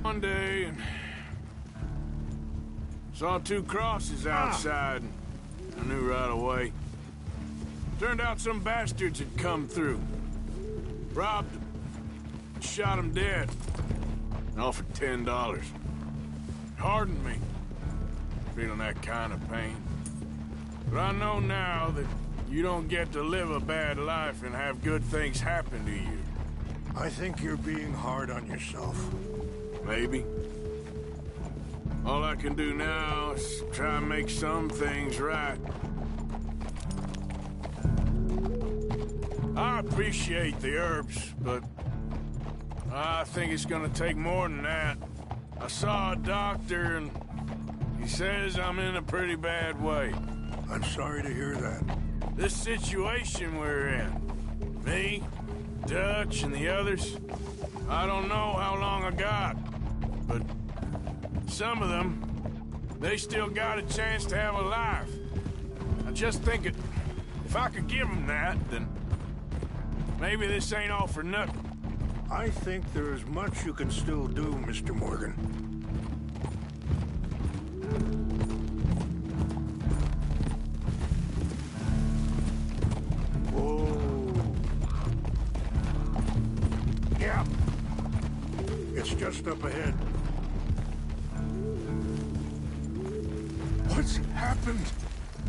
One day, and saw two crosses outside, and I knew right away. Turned out some bastards had come through. Robbed them, shot them dead, and offered $10. Hardened me, feeling that kind of pain. But I know now that you don't get to live a bad life and have good things happen to you. I think you're being hard on yourself. Maybe. All I can do now is try and make some things right. I appreciate the herbs, but I think it's gonna take more than that. I saw a doctor, and he says I'm in a pretty bad way. I'm sorry to hear that. This situation we're in, me, Dutch, and the others, I don't know how long I got, but some of them, they still got a chance to have a life. I just think if I could give them that, then maybe this ain't all for nothing. I think there is much you can still do, Mr. Morgan. Whoa. Yeah. It's just up ahead. What's happened?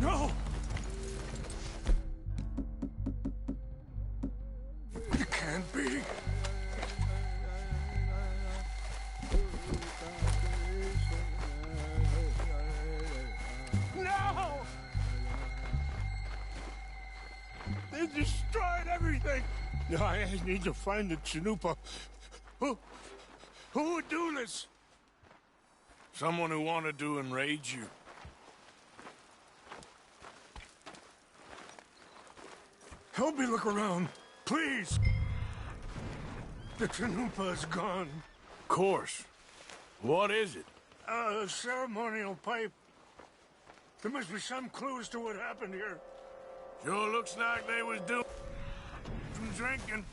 No! It can't be. No! They destroyed everything! I need to find the Chanupa. Who would do this? Someone who wanted to enrage you. Help me look around, please. The Chanupa is gone. Of course. What is it? A ceremonial pipe. There must be some clues to what happened here. Sure looks like they was doing some drinking.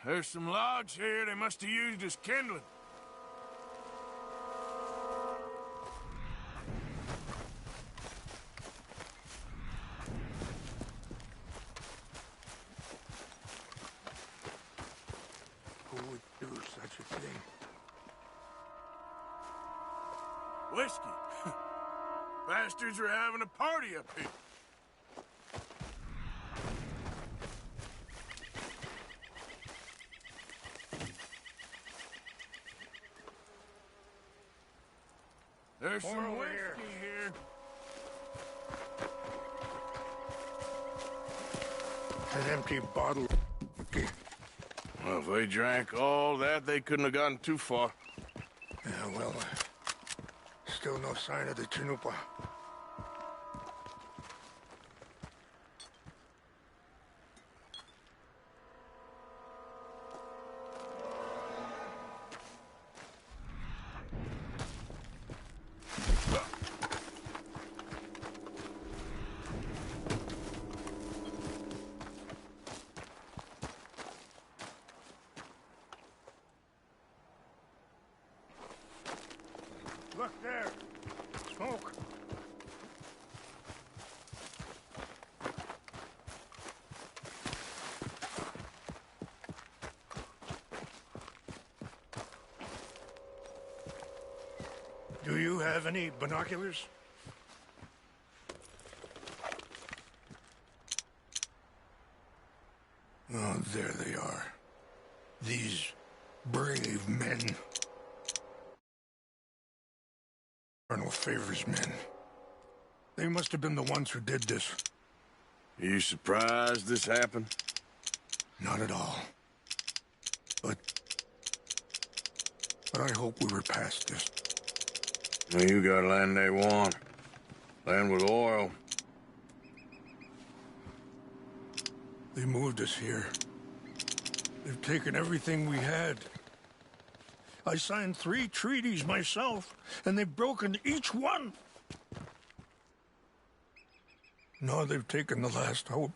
There's some logs here they must have used as kindling. Who would do such a thing? Whiskey. Bastards are having a party up here. There's More some over whiskey here. An empty bottle. Okay. Well, if they drank all that, they couldn't have gotten too far. Yeah, well, still no sign of the Chanupa. Look there. Smoke. Do you have any binoculars? Oh, there they are. These brave men. Colonel Favors' men. They must have been the ones who did this. Are you surprised this happened? Not at all. But I hope we were past this. Well, you got land they want. Land with oil. They moved us here. They've taken everything we had. I signed 3 treaties myself, and they've broken each one. Now they've taken the last hope.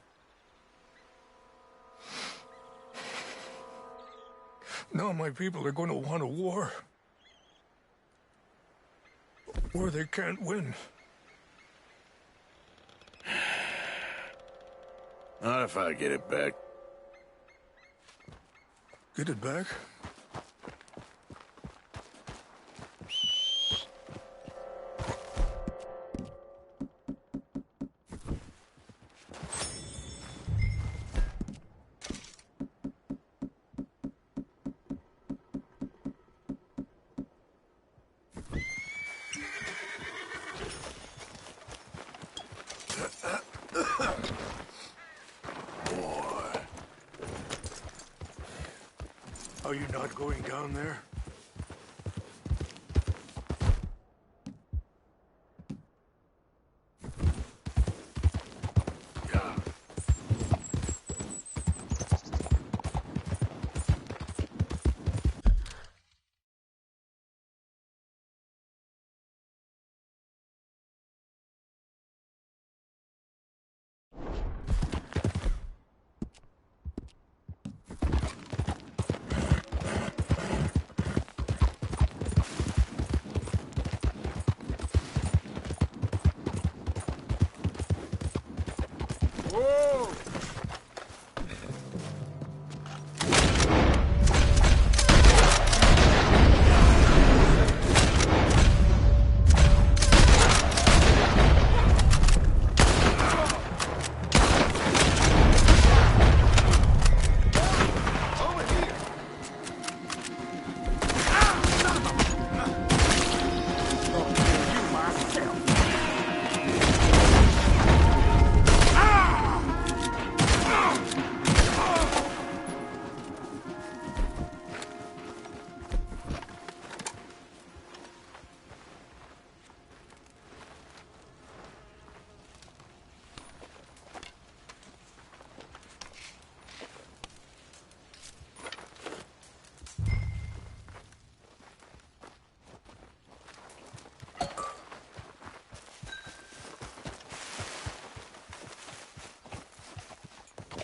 Now my people are going to want a war. Or they can't win. Not if I get it back. Get it back? Are you not going down there? Yeah. Whoa!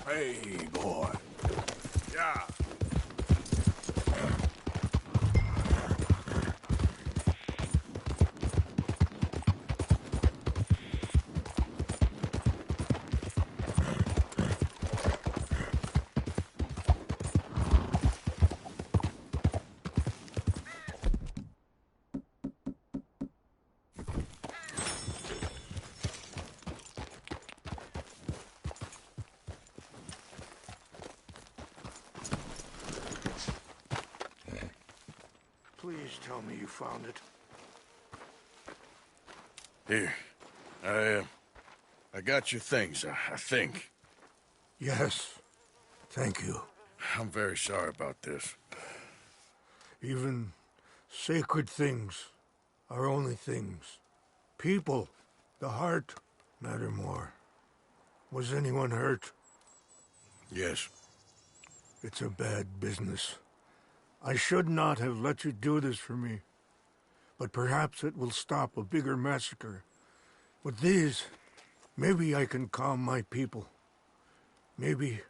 Hey, boy. Yeah. Please tell me you found it. Here. I got your things, I think. Yes. Thank you. I'm very sorry about this. Even sacred things are only things. People, the heart, matter more. Was anyone hurt? Yes. It's a bad business. I should not have let you do this for me. But perhaps it will stop a bigger massacre. With these, maybe I can calm my people. Maybe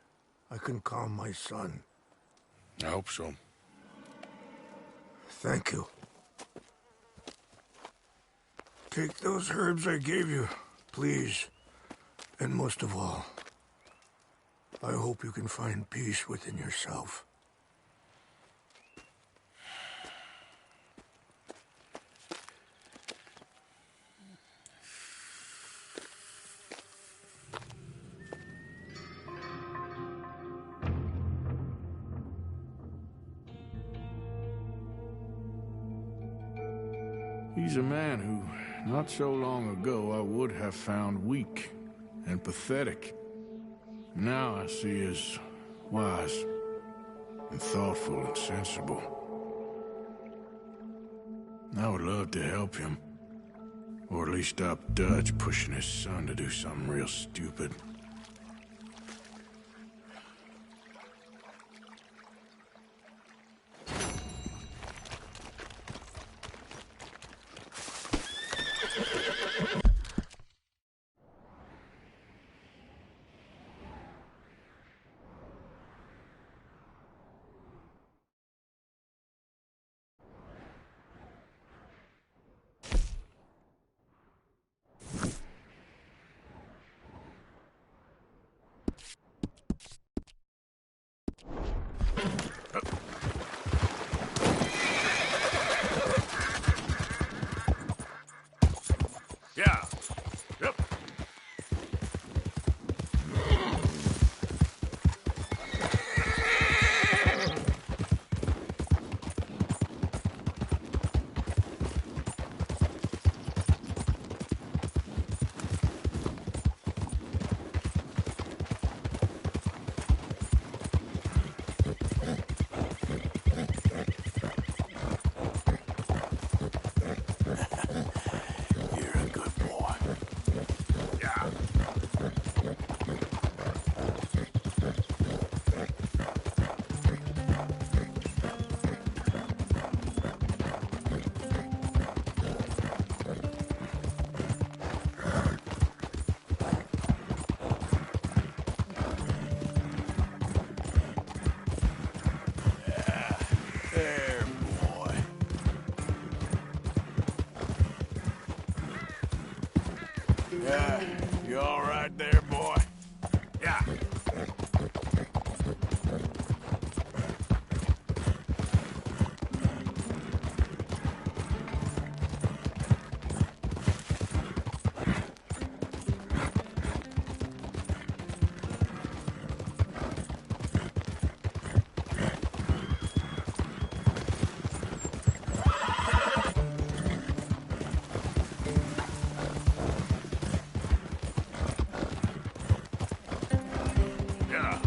I can calm my son. I hope so. Thank you. Take those herbs I gave you, please. And most of all, I hope you can find peace within yourself. He's a man who, not so long ago, I would have found weak and pathetic. Now I see as wise and thoughtful and sensible. I would love to help him. Or at least stop Dutch pushing his son to do something real stupid. Yeah. Yep. You're a good boy. Yeah. There, boy. Yeah, you all right there, boy? Yeah. Yeah.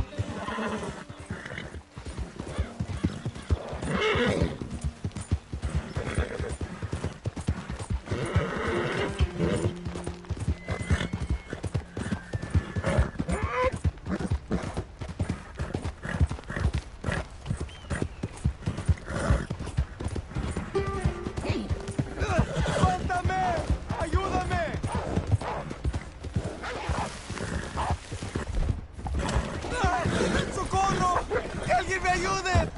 ¡Suéltame! ¡Ayúdame! ¡Socorro! ¡Que alguien me ayude!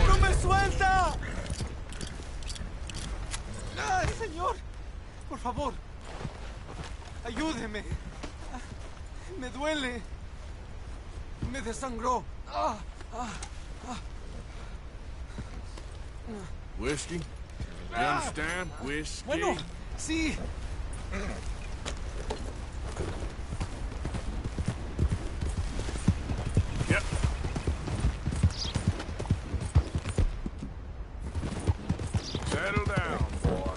¡No me suelta! ¡Ay, señor! Por favor, ayúdeme. Me duele. Me desangró. Whiskey? You understand? Whiskey? Bueno, sí. Yep. Settle down, boy.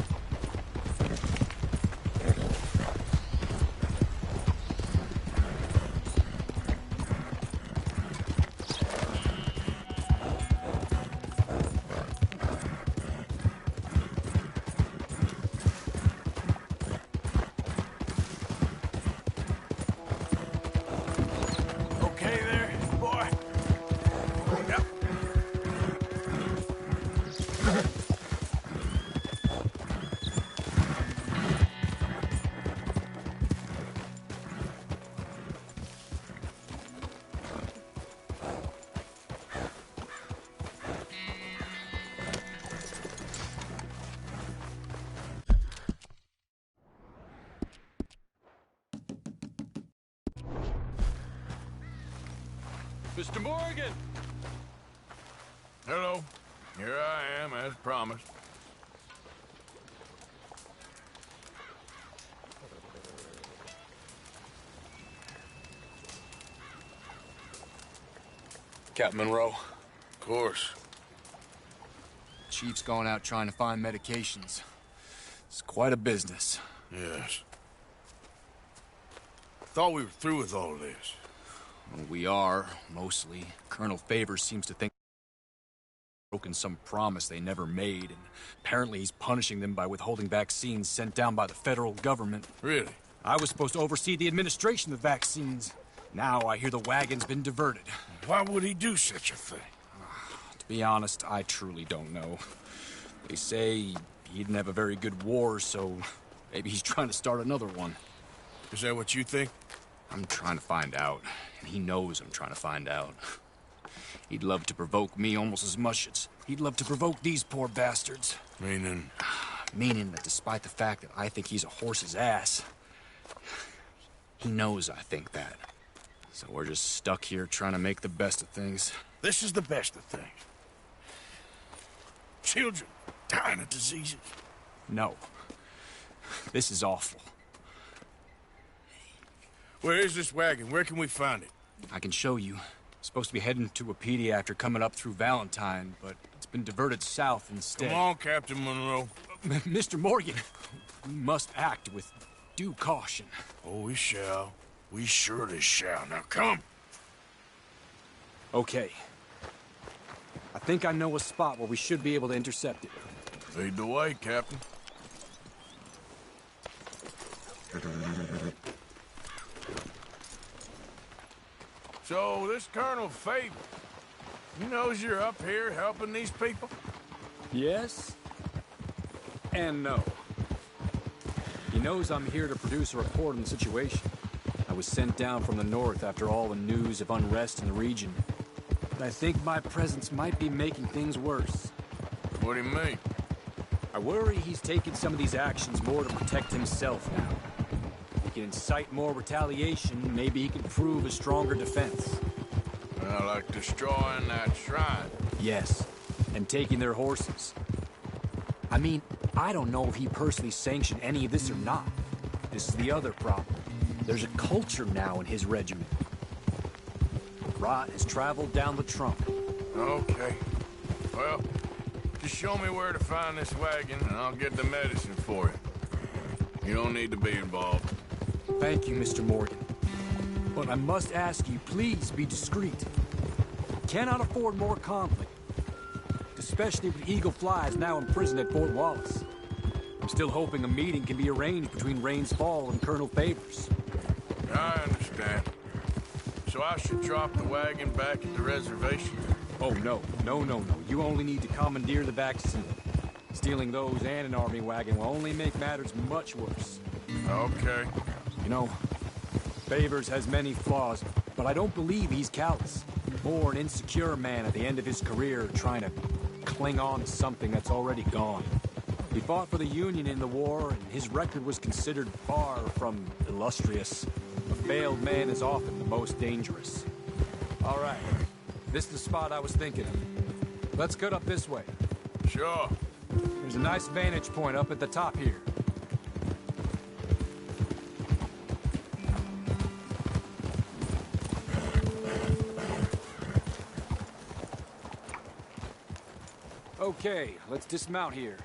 Okay there, boy? Yep. Mr. Morgan! Hello. Here I am, as promised. Captain Monroe. Of course. Chief's going out trying to find medications. It's quite a business. Yes. Thought we were through with all of this. Well, we are, mostly. Colonel Favors seems to think broken some promise they never made, and apparently he's punishing them by withholding vaccines sent down by the federal government. Really? I was supposed to oversee the administration of vaccines. Now I hear the wagon's been diverted. Why would he do such a thing? To be honest, I truly don't know. They say he didn't have a very good war, so maybe he's trying to start another one. Is that what you think? I'm trying to find out, and he knows I'm trying to find out. He'd love to provoke me almost as much as he'd love to provoke these poor bastards. Meaning? Meaning that despite the fact that I think he's a horse's ass, He knows I think that. So we're just stuck here trying to make the best of things. This is the best of things. Children dying of diseases. No. This is awful. Where is this wagon? Where can we find it? I can show you. Supposed to be heading to a PD after coming up through Valentine, but it's been diverted south instead. Come on, Captain Monroe. Mr. Morgan, we must act with due caution. Oh, we shall. We surely shall. Now come. Okay. I think I know a spot where we should be able to intercept it. Lead the way, Captain. So, this Colonel Favor, he knows you're up here helping these people? Yes and no. He knows I'm here to produce a report on the situation. I was sent down from the north after all the news of unrest in the region. But I think my presence might be making things worse. What do you mean? I worry he's taking some of these actions more to protect himself now. He can incite more retaliation, maybe he can prove a stronger defense. Well, like destroying that shrine. Yes, and taking their horses. I mean, I don't know if he personally sanctioned any of this or not. This is the other problem. There's a culture now in his regiment. Rot has traveled down the trunk. Okay. Well, just show me where to find this wagon, and I'll get the medicine for you. You don't need to be involved. Thank you, Mr. Morgan. But I must ask you, please be discreet. Cannot afford more conflict. Especially with Eagle Flies now imprisoned at Fort Wallace. I'm still hoping a meeting can be arranged between Rains Fall and Colonel Favors. I understand. So I should drop the wagon back at the reservation? Oh, no. No. You only need to commandeer the vaccine. Stealing those and an army wagon will only make matters much worse. Okay. You know, Favors has many flaws, but I don't believe he's callous. More an insecure man at the end of his career trying to cling on to something that's already gone. He fought for the Union in the war, and his record was considered far from illustrious. A failed man is often the most dangerous. All right. This is the spot I was thinking of. Let's cut up this way. Sure. There's a nice vantage point up at the top here. Okay, let's dismount here.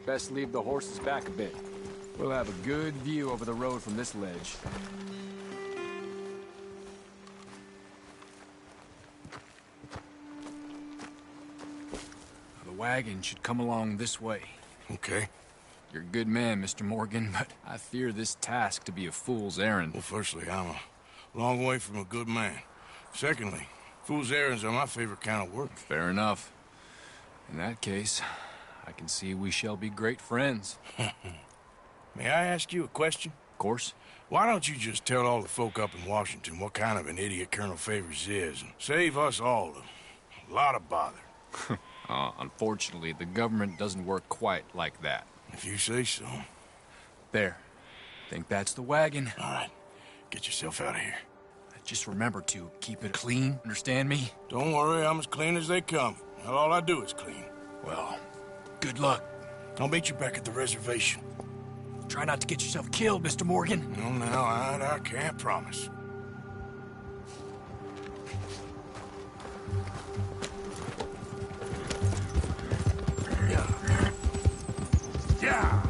Best leave the horses back a bit. We'll have a good view over the road from this ledge. The wagon should come along this way. Okay. You're a good man, Mr. Morgan, but I fear this task to be a fool's errand. Well, firstly, I'm a long way from a good man. Secondly, fool's errands are my favorite kind of work. Fair enough. In that case, I can see we shall be great friends. May I ask you a question? Of course. Why don't you just tell all the folk up in Washington what kind of an idiot Colonel Favors is, and save us all a lot of bother? Unfortunately, the government doesn't work quite like that. If you say so. There. Think that's the wagon? All right. Get yourself out of here. Just remember to keep it clean, understand me? Don't worry, I'm as clean as they come. Not all I do is clean. Well, good luck. I'll meet you back at the reservation. Try not to get yourself killed, Mr. Morgan. No, now, I can't promise. Yeah.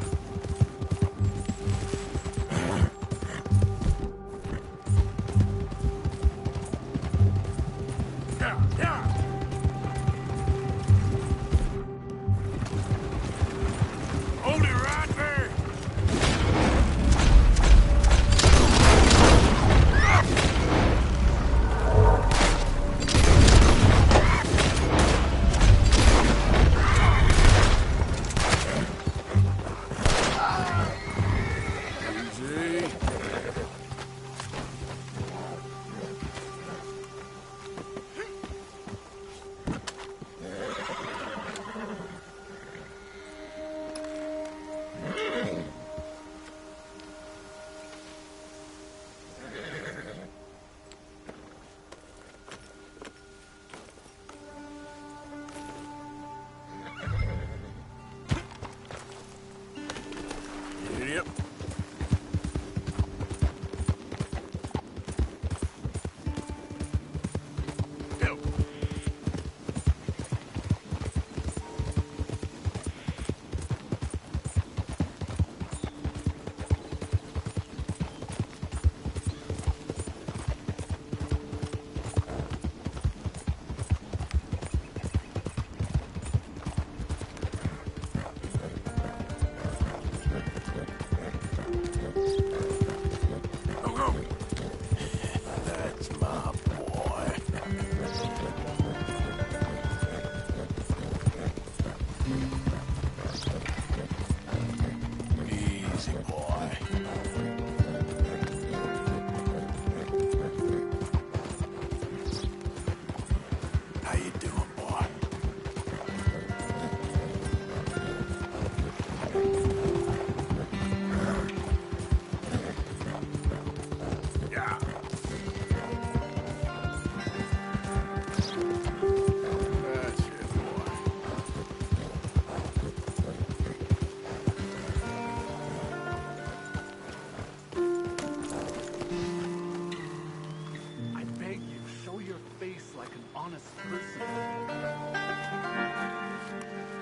Hold it right there.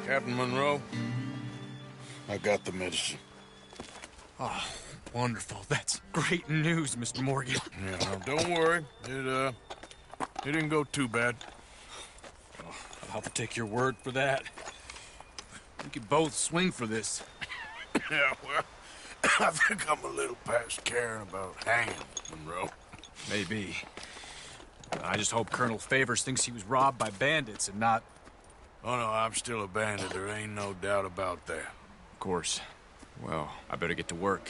Captain Monroe, I got the medicine. Oh, wonderful. That's great news, Mr. Morgan. Yeah, no, don't worry. It didn't go too bad. Oh, I'll take your word for that. We could both swing for this. Yeah, well, I think I'm a little past caring about hanging, Monroe. Maybe. I just hope Colonel Favors thinks he was robbed by bandits and not... Oh, no, I'm still a bandit. There ain't no doubt about that. Of course. Well, I better get to work.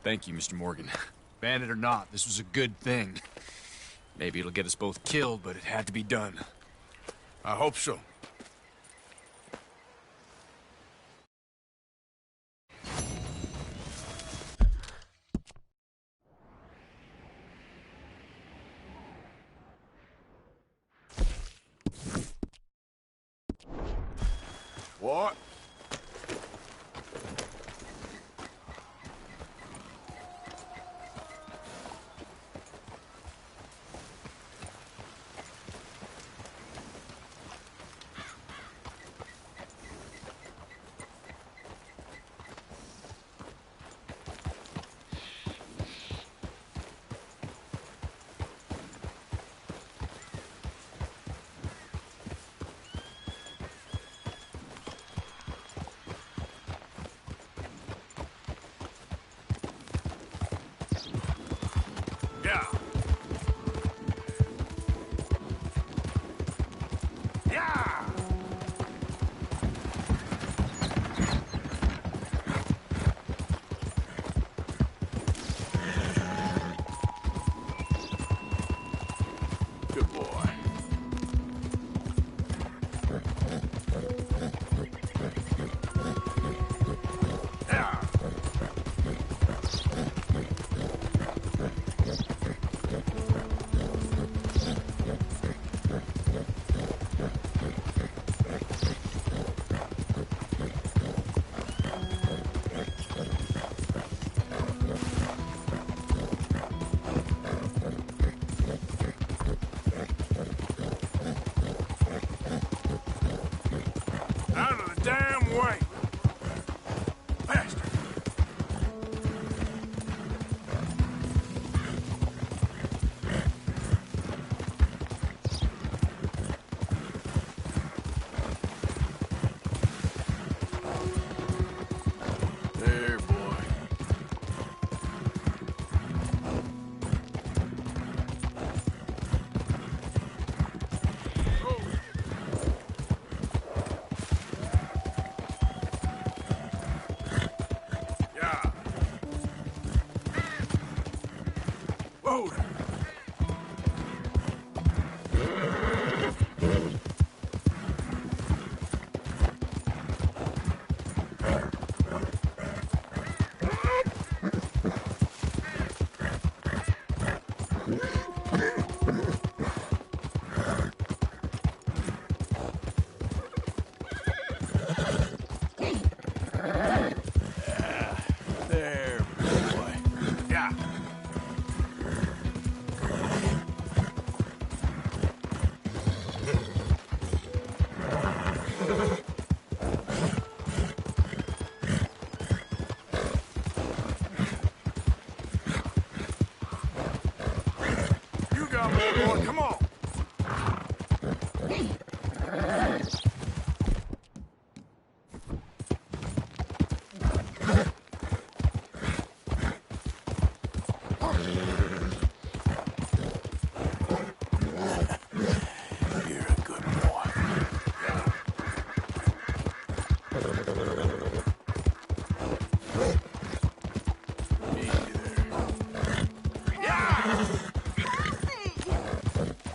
Thank you, Mr. Morgan. Bandit or not, this was a good thing. Maybe it'll get us both killed, but it had to be done. I hope so. What? Yeah. Yeah. Good boy. Yeah. Out of the damn way! Faster! There, boy. Yeah. Whoa. There, boy. Yeah. You got more, boy. Come on. You're a good boy. Easy there. Yeah!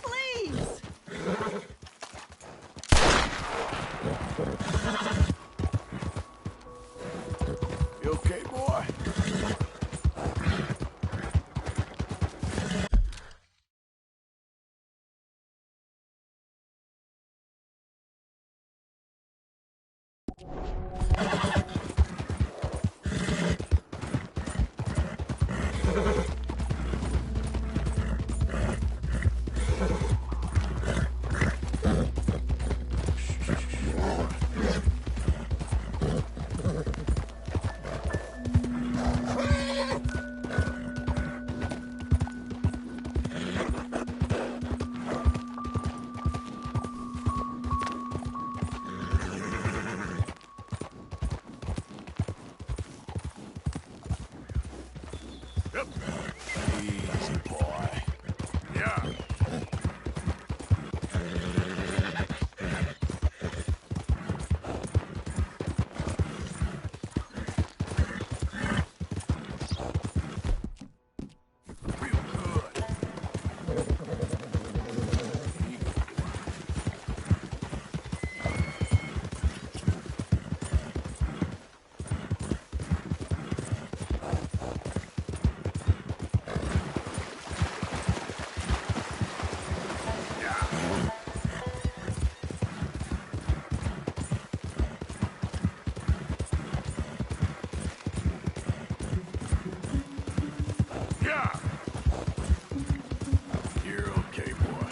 Please! You okay, boy? Easy, boy. Yeah. Yeah. You're okay, boy.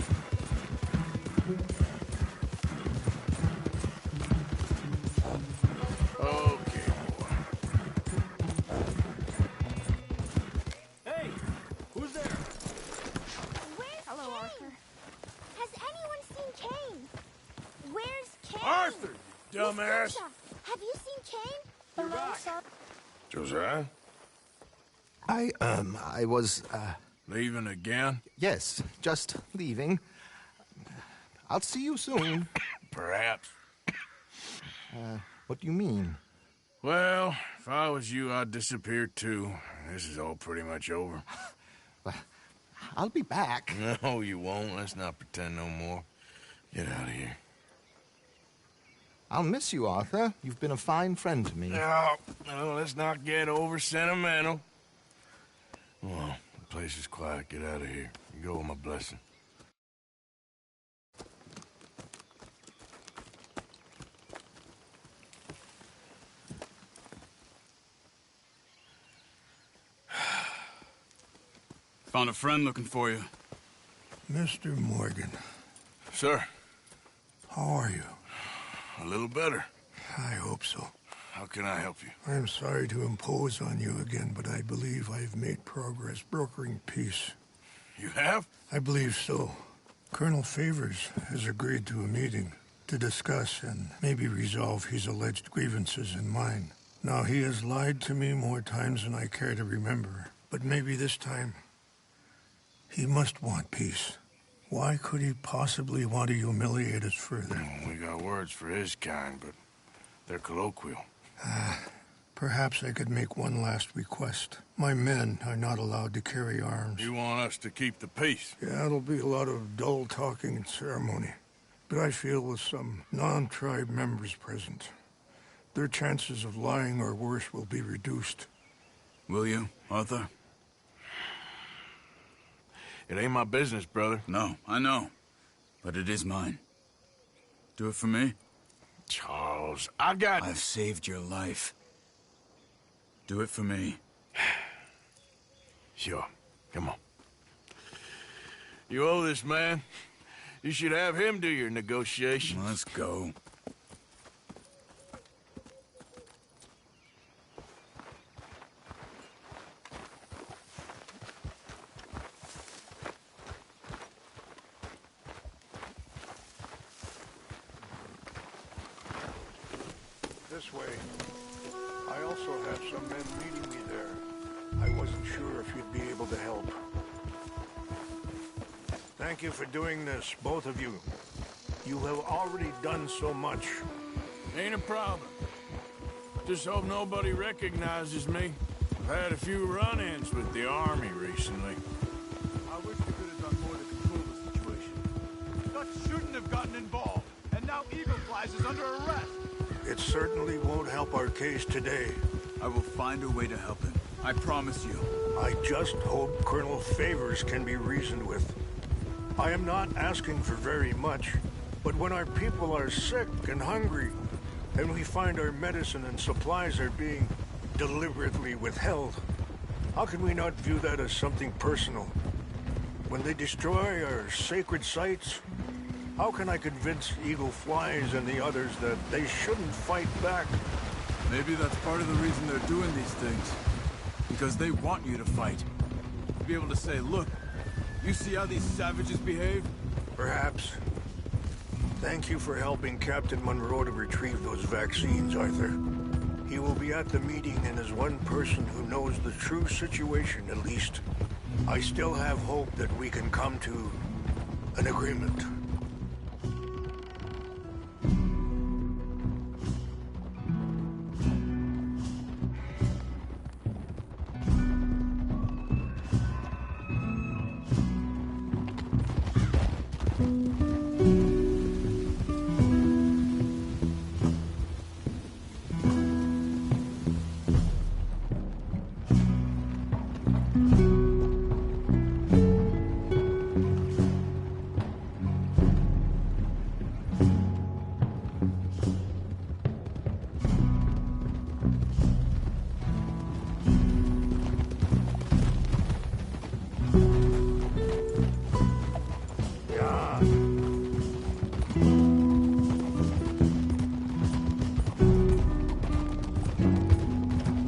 Okay, boy. Hey, who's there? Where's Hello, Kane? Arthur. Has anyone seen Kane? Where's Kane? Arthur, you dumbass. Lucia, have you seen Kane? Hello, sir. Josiah? I was, Leaving again? yes, just leaving. I'll see you soon. Perhaps. What do you mean? Well, if I was you, I'd disappear too. This is all pretty much over. I'll be back. No, you won't. Let's not pretend no more. Get out of here. I'll miss you, Arthur. You've been a fine friend to me. No, let's not get over sentimental. Well, the place is quiet. Get out of here. You go with my blessing. Found a friend looking for you. Mr. Morgan, Sir, how are you? a little better. I hope so. How can I help you? I'm sorry to impose on you again, but I believe I've made progress brokering peace. You have? I believe so. Colonel Favors has agreed to a meeting to discuss and maybe resolve his alleged grievances and mine. Now, he has lied to me more times than I care to remember, but maybe this time he must want peace. Why could he possibly want to humiliate us further? We got words for his kind, but they're colloquial. Perhaps I could make one last request. My men are not allowed to carry arms. You want us to keep the peace? Yeah, it'll be a lot of dull talking and ceremony. But I feel with some non-tribe members present, their chances of lying or worse will be reduced. Will you, Arthur? It ain't my business, brother. No, I know. But it is mine. Do it for me? Charles, I've saved your life. Do it for me. Sure. Come on. You owe this man. You should have him do your negotiations. Let's go. This way. I also have some men meeting me there. I wasn't sure if you'd be able to help. Thank you for doing this, both of you. You have already done so much. Ain't a problem. Just hope nobody recognizes me. I've had a few run-ins with the army recently. I wish we could have done more to control the situation. Dutch shouldn't have gotten involved, and now Eagle Flies is under arrest. It certainly won't help our case today. I will find a way to help him. I promise you. I just hope Colonel Favors can be reasoned with. I am not asking for very much, but when our people are sick and hungry, and we find our medicine and supplies are being deliberately withheld, how can we not view that as something personal? When they destroy our sacred sites, how can I convince Eagle Flies and the others that they shouldn't fight back? Maybe that's part of the reason they're doing these things. Because they want you to fight. To be able to say, look, you see how these savages behave? Perhaps. Thank you for helping Captain Monroe to retrieve those vaccines, Arthur. He will be at the meeting and is one person who knows the true situation, at least. I still have hope that we can come to an agreement.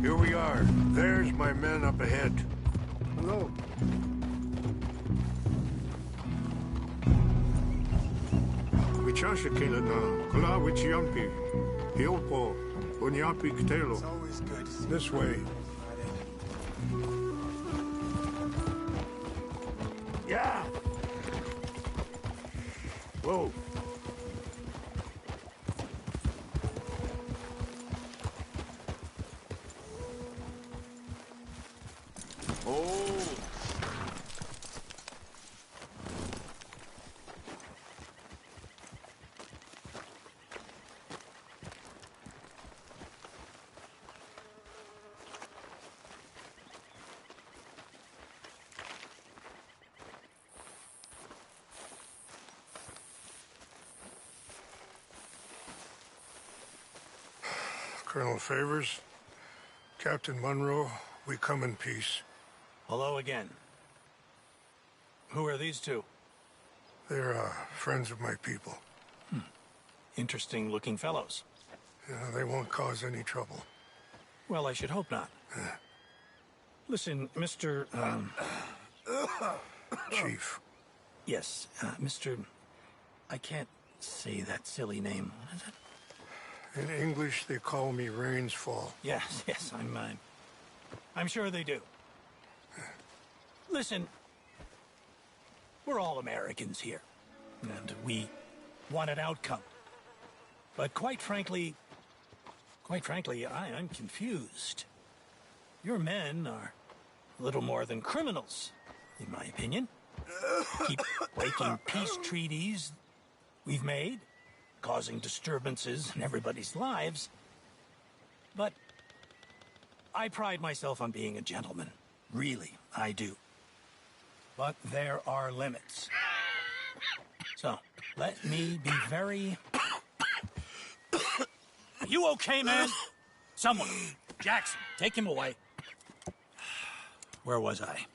Here we are. There's my men up ahead. Hello. Wichashikina na kula wichiampi. Hilpo. Unyapi ktelo. It's always good to see This way. Yeah. Whoa. Colonel Favors, Captain Monroe, we come in peace. Hello again. Who are these two? They're friends of my people. Interesting looking fellows. Yeah, they won't cause any trouble. Well, I should hope not. Listen, Mr. Chief. Yes, Mr. I can't say that silly name. What is it? In English, they call me Rains Fall. Yes, I'm sure they do. Listen, we're all Americans here, and we want an outcome. But quite frankly, I'm confused. Your men are a little more than criminals, in my opinion. Keep breaking peace treaties we've made, causing disturbances in everybody's lives. But I pride myself on being a gentleman. Really, I do. But there are limits. So, let me be very... Are you okay, man? Someone. Jackson, take him away. Where was I?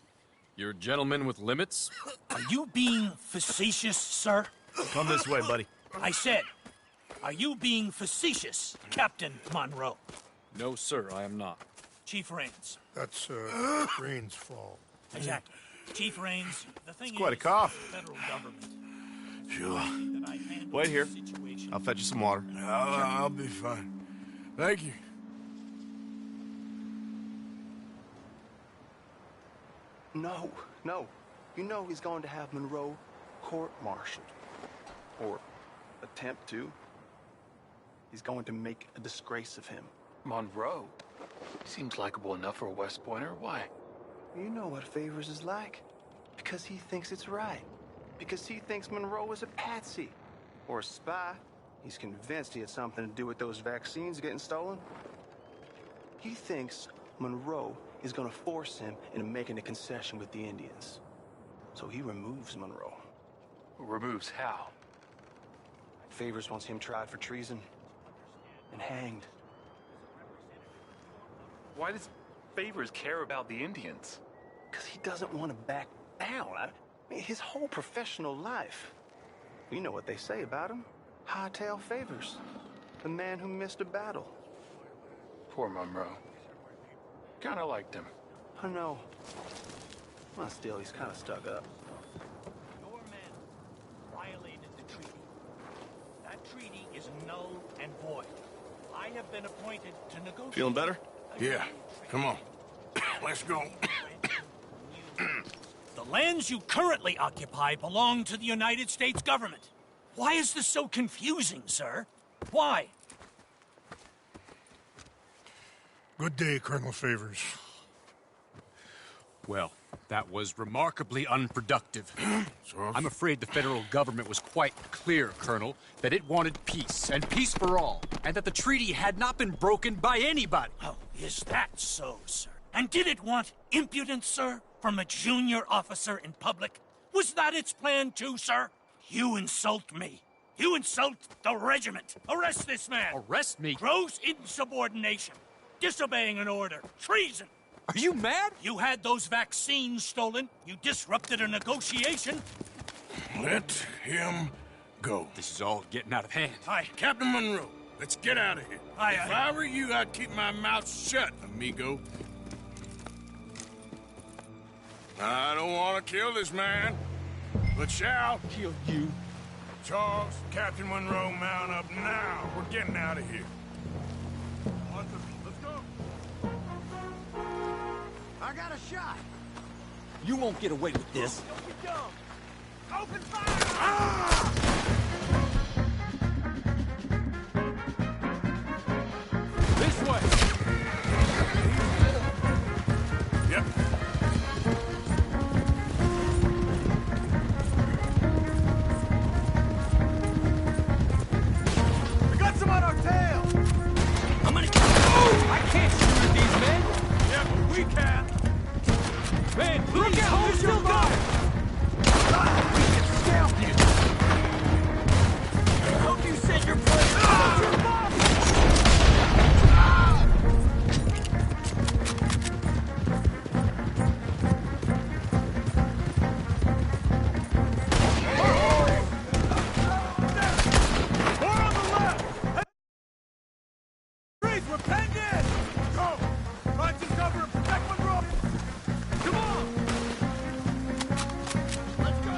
You're a gentleman with limits? Are you being facetious, sir? Come this way, buddy. I said, are you being facetious, Captain Monroe? No, sir, I am not. Chief Rains. That's Rains Fall. Exactly. Chief Rains, the thing It's quite a is, cough. the federal government. Sure. That I handle Wait here. the situation. I'll fetch you some water. I'll be fine. Thank you. No. You know he's going to have Monroe court-martialed. Or attempt to. He's going to make a disgrace of him. Monroe? Seems likable enough for a West Pointer. Why? You know what Favors is like. Because he thinks it's right. Because he thinks Monroe is a patsy. Or a spy. He's convinced he had something to do with those vaccines getting stolen. He thinks Monroe is going to force him into making a concession with the Indians. So he removes Monroe. Removes how? Favors wants him tried for treason and hanged. Why does Favors care about the Indians? Because he doesn't want to back down. I mean, his whole professional life. You know what they say about him. Hightail Favors. The man who missed a battle. Poor Monroe. Kinda liked him. I know. Well, still, he's kind of stuck up. Your men violated the treaty. That treaty is null and void. I have been appointed to negotiate. Feeling better? Yeah, come on. Let's go. The lands you currently occupy belong to the United States government. Why is this so confusing, sir? Why? Good day, Colonel Favors. Well, that was remarkably unproductive. I'm afraid the federal government was quite clear, Colonel, that it wanted peace, and peace for all, and that the treaty had not been broken by anybody. Oh, is that so, sir? And did it want impudence, sir, from a junior officer in public? Was that its plan too, sir? You insult me. You insult the regiment. Arrest this man. Arrest me? Gross insubordination. Disobeying an order. Treason. Are you mad? You had those vaccines stolen. You disrupted a negotiation. Let him go. This is all getting out of hand. Captain Monroe, let's get out of here. If I were you, I'd keep my mouth shut, amigo. I don't want to kill this man, but shall Kill you. Charles, Captain Monroe, mount up now. We're getting out of here. Arthur, let's go. I got a shot. You won't get away with this. Don't be dumb. Open fire! This way. Yep. We got some on our tail. I'm gonna... I can't shoot at these men. Yeah, but we can. Man, look out! They're still going! Hope you said your prayer. More on the left. Trees, we're penned in. Go. Find some cover and protect Monroe. Come on. Let's go.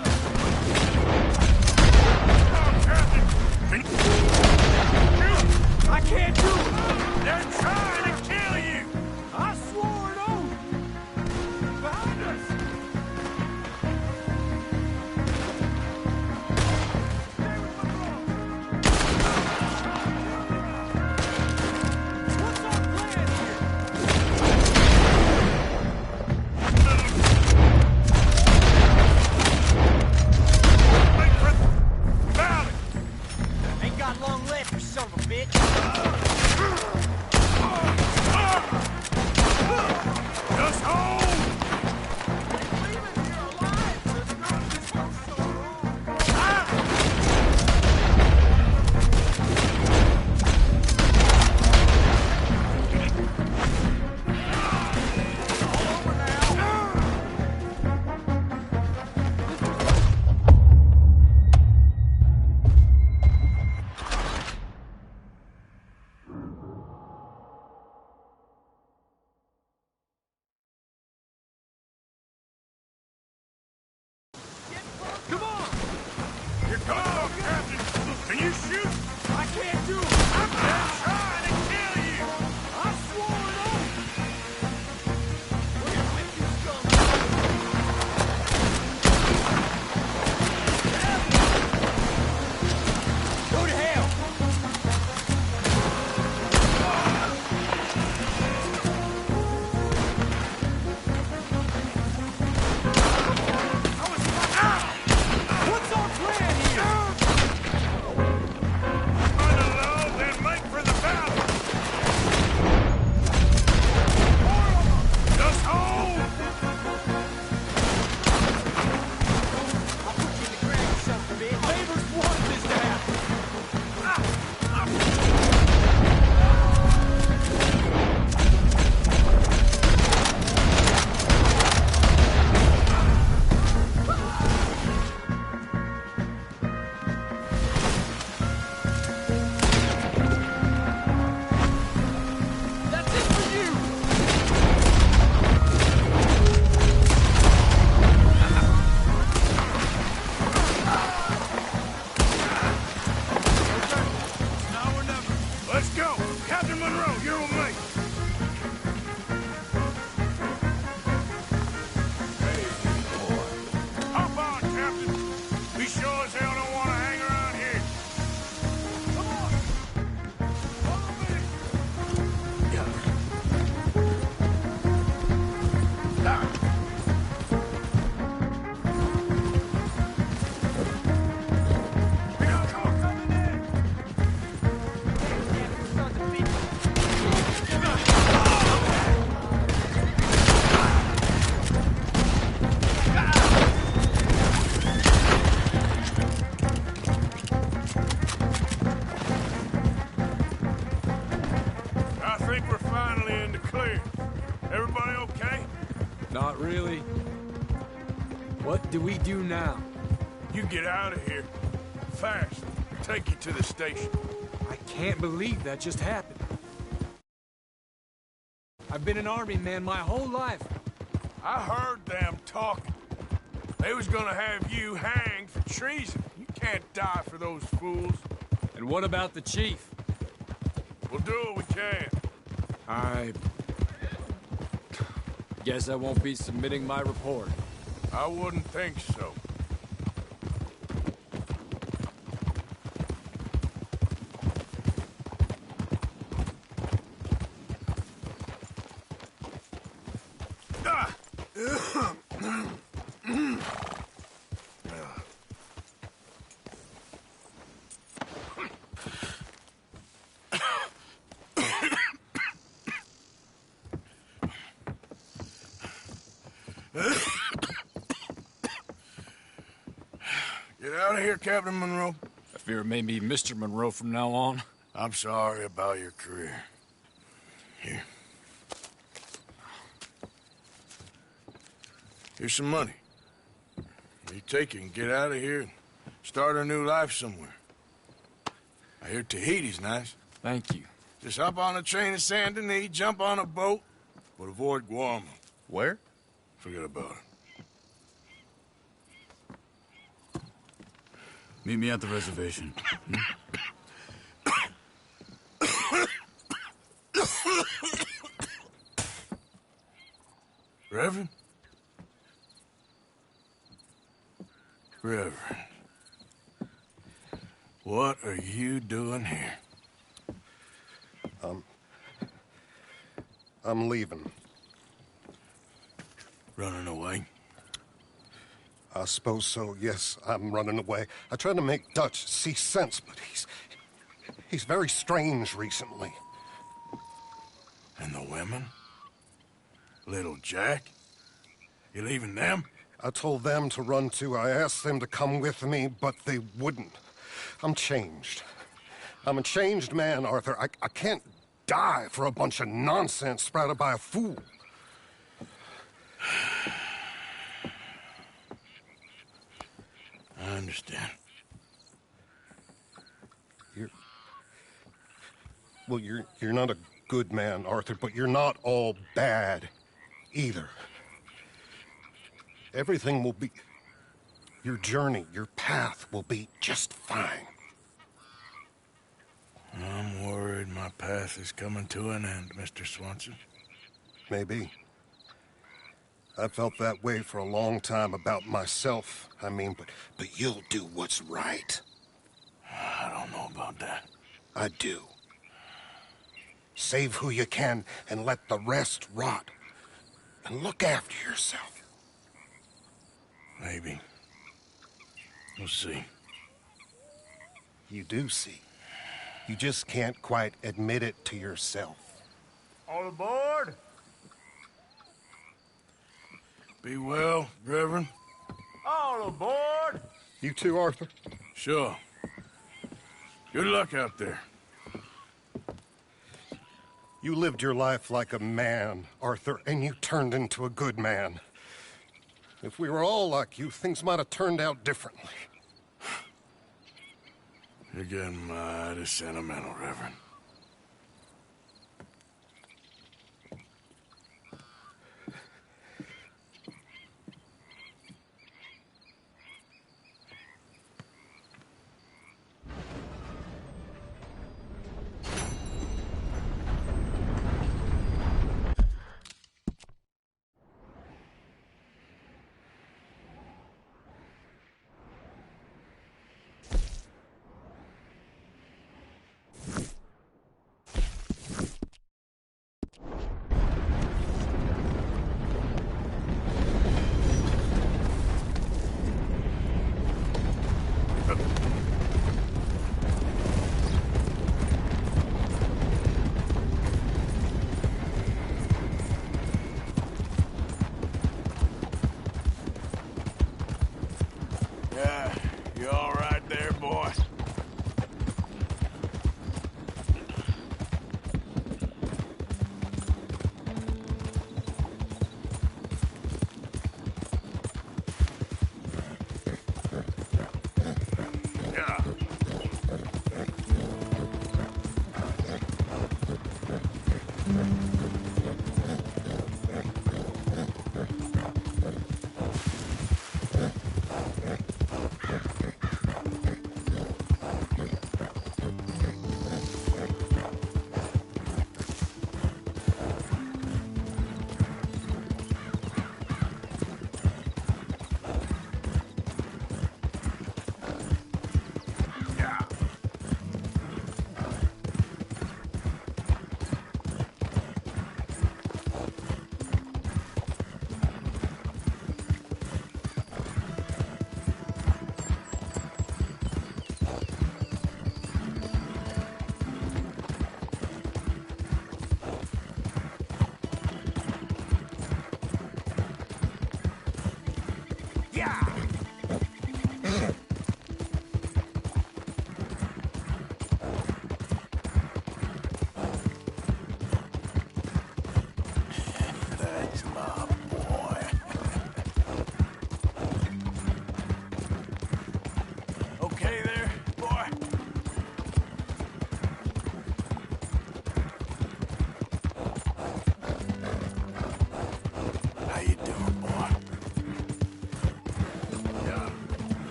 What do we do now? You get out of here. Fast. Take you to the station. I can't believe that just happened. I've been an army man my whole life. I heard them talking. They was gonna have you hanged for treason. You can't die for those fools. And what about the chief? We'll do what we can. I guess I won't be submitting my report. I wouldn't think so. Get out of here, Captain Monroe. I fear it may be Mr. Monroe from now on. I'm sorry about your career. Here. Here's some money. You take it and get out of here and start a new life somewhere. I hear Tahiti's nice. Thank you. Just hop on a train to Saint Denis, jump on a boat, but avoid Guam. Where? Forget about it. Meet me at the reservation. Reverend? Reverend. What are you doing here? I'm leaving. Running away? I suppose so, yes. I'm running away. I tried to make Dutch see sense, but he's very strange recently. And the women? Little Jack? You leaving them? I told them to run too. I asked them to come with me, but they wouldn't. I'm changed. I'm a changed man, Arthur. I can't die for a bunch of nonsense sprouted by a fool. I understand. You're not a good man, Arthur, but you're not all bad either. Everything will be... Your journey, your path will be just fine. I'm worried my path is coming to an end, Mr. Swanson. Maybe. I felt that way for a long time about myself, I mean, but you'll do what's right. I don't know about that. I do. Save who you can and let the rest rot. And look after yourself. Maybe. We'll see. You do see. You just can't quite admit it to yourself. All aboard! Be well, Reverend. All aboard! You too, Arthur? Sure. Good luck out there. You lived your life like a man, Arthur, and you turned into a good man. If we were all like you, things might have turned out differently. You're getting mighty sentimental, Reverend. You all right there, boy?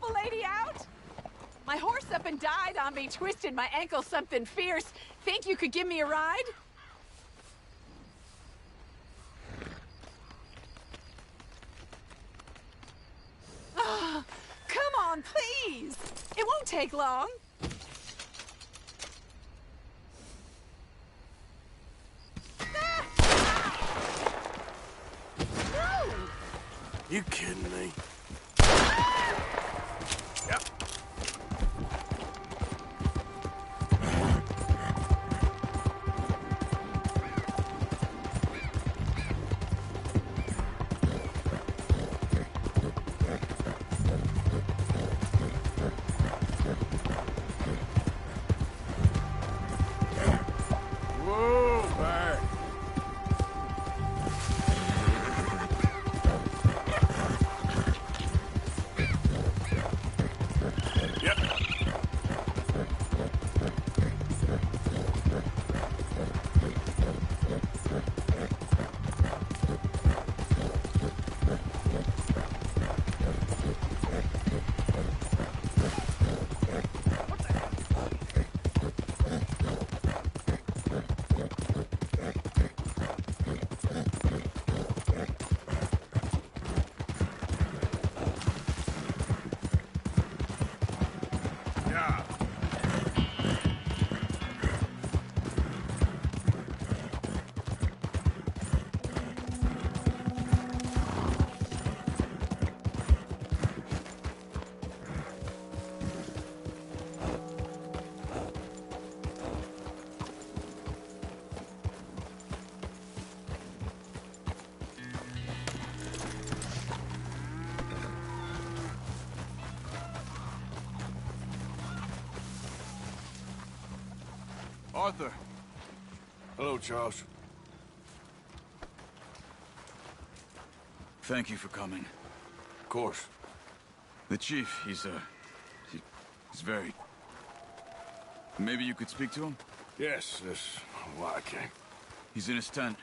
old lady out? My horse up and died on me, twisted my ankle something fierce. Think you could give me a ride? Oh, come on, please. It won't take long. No! You kidding me? Yep. Whoa, Bart. Arthur. Hello, Charles. Thank you for coming. Of course. The chief, he's very... Maybe you could speak to him? Yes, that's why I came. He's in his tent.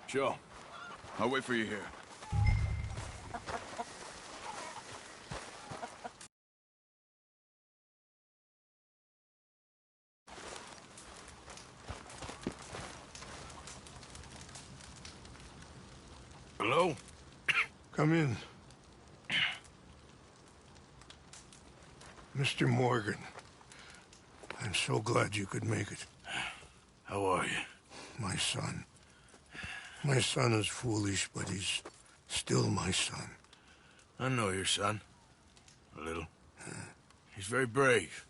Sure. I'll wait for you here. Hello? Come in. Mr. Morgan, I'm so glad you could make it. How are you? My son. My son is foolish, but he's still my son. I know your son. A little. He's very brave.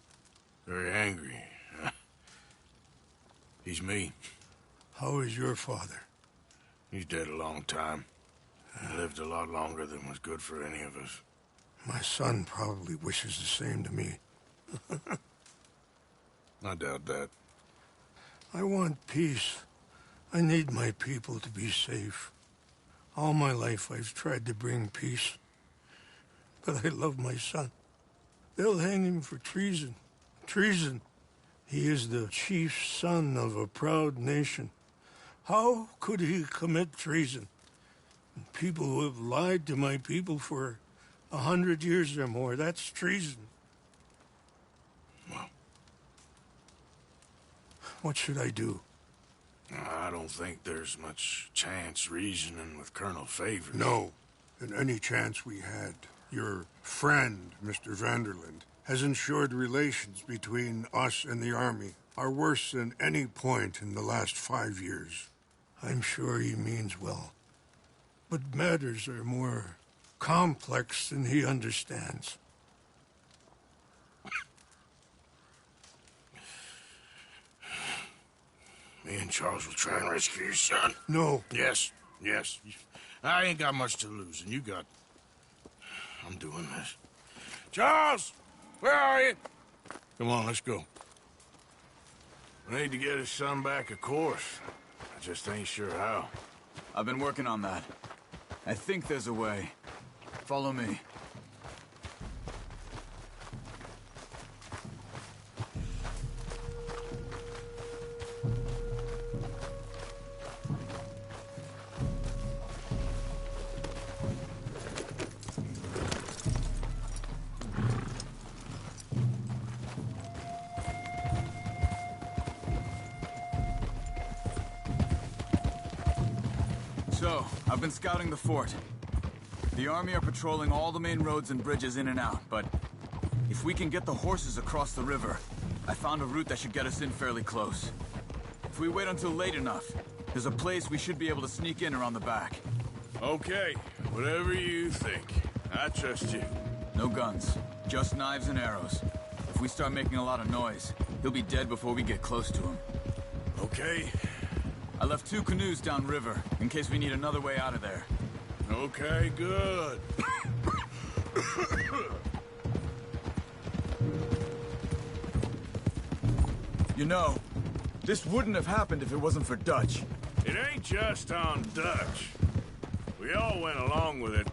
Very angry. He's me. How is your father? He's dead a long time. He lived a lot longer than was good for any of us. My son probably wishes the same to me. I doubt that. I want peace. I need my people to be safe. All my life I've tried to bring peace. But I love my son. They'll hang him for treason. Treason. He is the chief son of a proud nation. How could he commit treason? People who have lied to my people for 100 years or more, that's treason. Well, what should I do? I don't think there's much chance reasoning with Colonel Favors. No. And any chance we had, your friend, Mr. Vanderland, has ensured relations between us and the Army are worse than any point in the last 5 years. I'm sure he means well. But matters are more complex than he understands. Me and Charles will try and rescue your son. No. Yes, yes. I ain't got much to lose, and you got... I'm doing this. Charles! Where are you? Come on, let's go. We need to get his son back, of course. I just ain't sure how. I've been working on that. I think there's a way. Follow me. So, I've been scouting the fort. The army are patrolling all the main roads and bridges in and out, but if we can get the horses across the river, I found a route that should get us in fairly close. If we wait until late enough, there's a place we should be able to sneak in around the back. Okay, whatever you think. I trust you. No guns, just knives and arrows. If we start making a lot of noise, he'll be dead before we get close to him. Okay. I left 2 canoes downriver, in case we need another way out of there. Okay, good. You know, this wouldn't have happened if it wasn't for Dutch. It ain't just on Dutch. We all went along with it.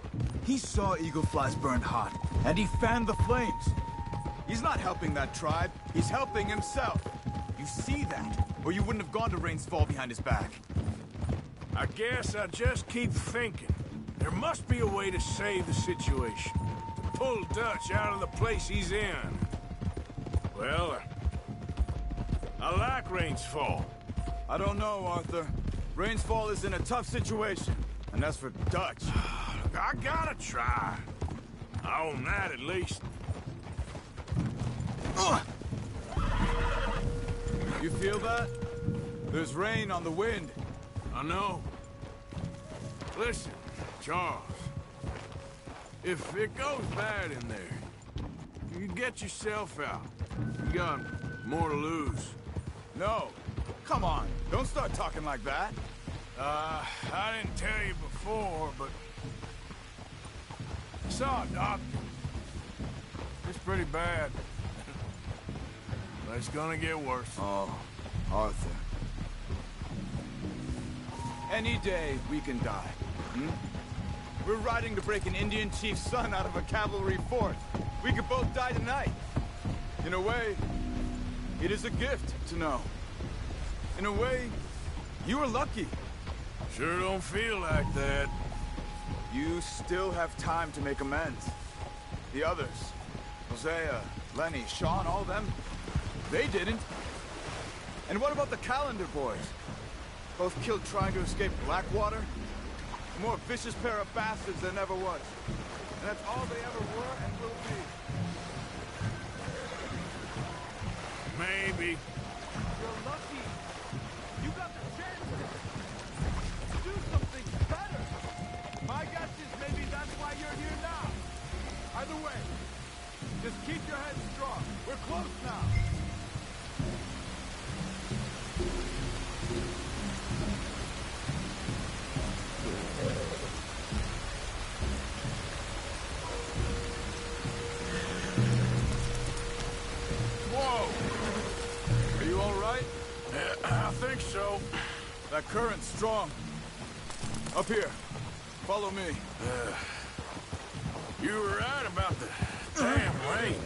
He saw eagle flies burned hot, and he fanned the flames. He's not helping that tribe, he's helping himself. You see that, or you wouldn't have gone to Rains Fall behind his back. I guess I just keep thinking. There must be a way to save the situation. To pull Dutch out of the place he's in. Well, I like Rains Fall. I don't know, Arthur. Rains Fall is in a tough situation, and as for Dutch... I gotta try. I own that at least. You feel that? There's rain on the wind. I know. Listen, Charles. If it goes bad in there, you get yourself out. You got more to lose. No. Come on. Don't start talking like that. I didn't tell you before, but... I saw a doctor. It's pretty bad. But it's gonna get worse. Oh, Arthur. Any day we can die. Hmm? We're riding to break an Indian chief's son out of a cavalry fort. We could both die tonight. In a way, it is a gift to know. In a way, you were lucky. Sure don't feel like that. You still have time to make amends. The others, Hosea, Lenny, Sean, all of them, they didn't. And what about the Calendar boys? Both killed trying to escape Blackwater? A more vicious pair of bastards than ever was. And that's all they ever were and will be. Maybe. You're lucky. You got the chance to do something better. My guess is maybe that's why you're here now. Either way, just keep your head strong. We're close now. Whoa! Are you all right? I think so. That current's strong. Up here. Follow me. You were right about the damn rain.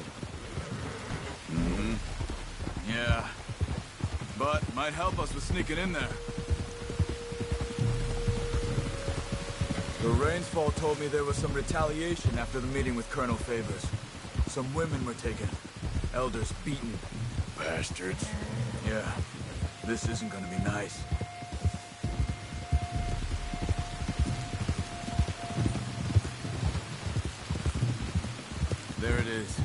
Yeah. But might help us with sneaking in there. The Rains Fall told me there was some retaliation after the meeting with Colonel Favors. Some women were taken. Elders beaten. Bastards. Yeah. This isn't gonna be nice. There it is.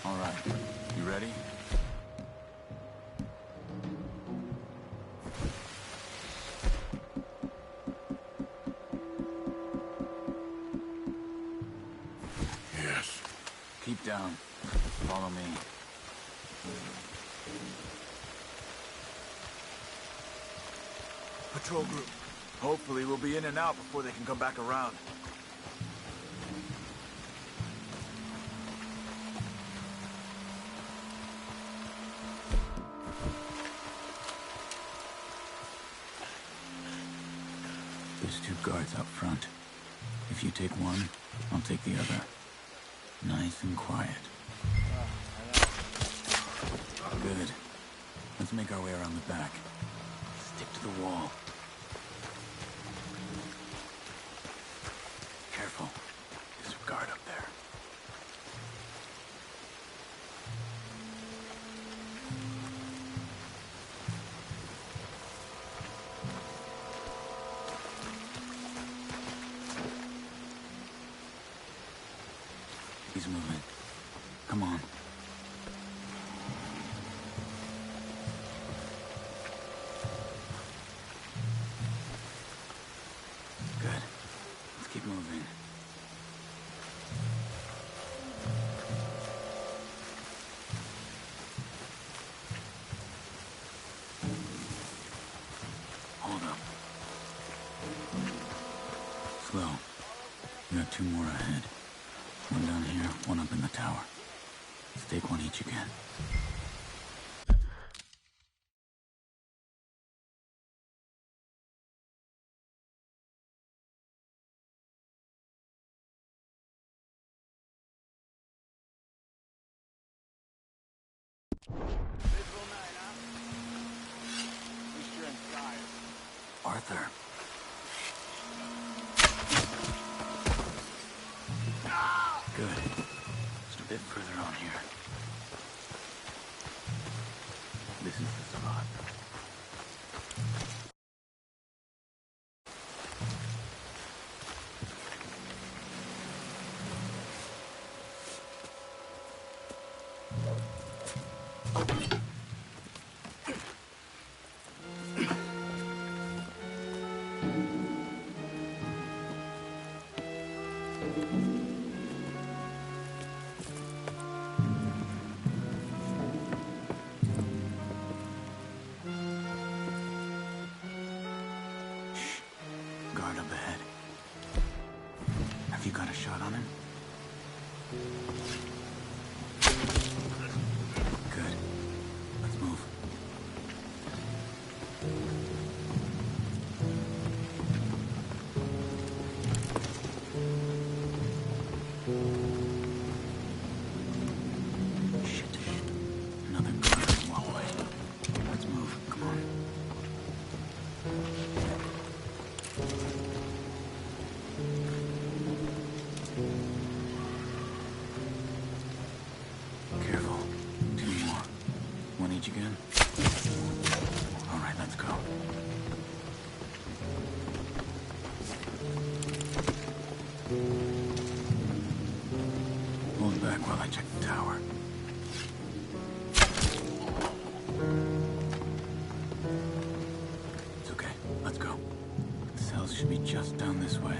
All right. You ready? Yes. Keep down. Follow me. Patrol group. Hopefully we'll be in and out before they can come back around. There's 2 guards out front. If you take one, I'll take the other. Nice and quiet. Good. Let's make our way around the back. Stick to the wall. He's moving. Come on. Good. Let's keep moving. Hold up. Slow. You got 2 more ahead. One down here, one up in the tower. Let's take one each again. Arthur. Good. Just a bit further on here. This is the spot. Guard up ahead. Have you got a shot on him? Good. Let's move. Shit. Another guard in the hallway. Let's move. Come on. Careful. 2 more. One each again. All right, let's go. Hold back while I check the tower. It's okay. Let's go. The cells should be just down this way.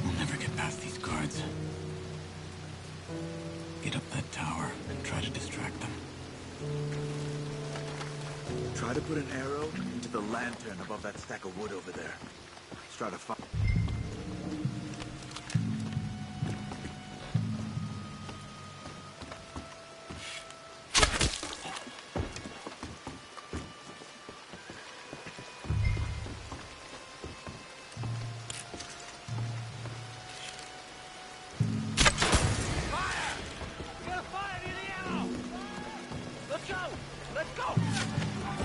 We'll never get past these guards. Get up that tower and try to distract them. Try to put an arrow into the lantern above that stack of wood over there. Let's try to find...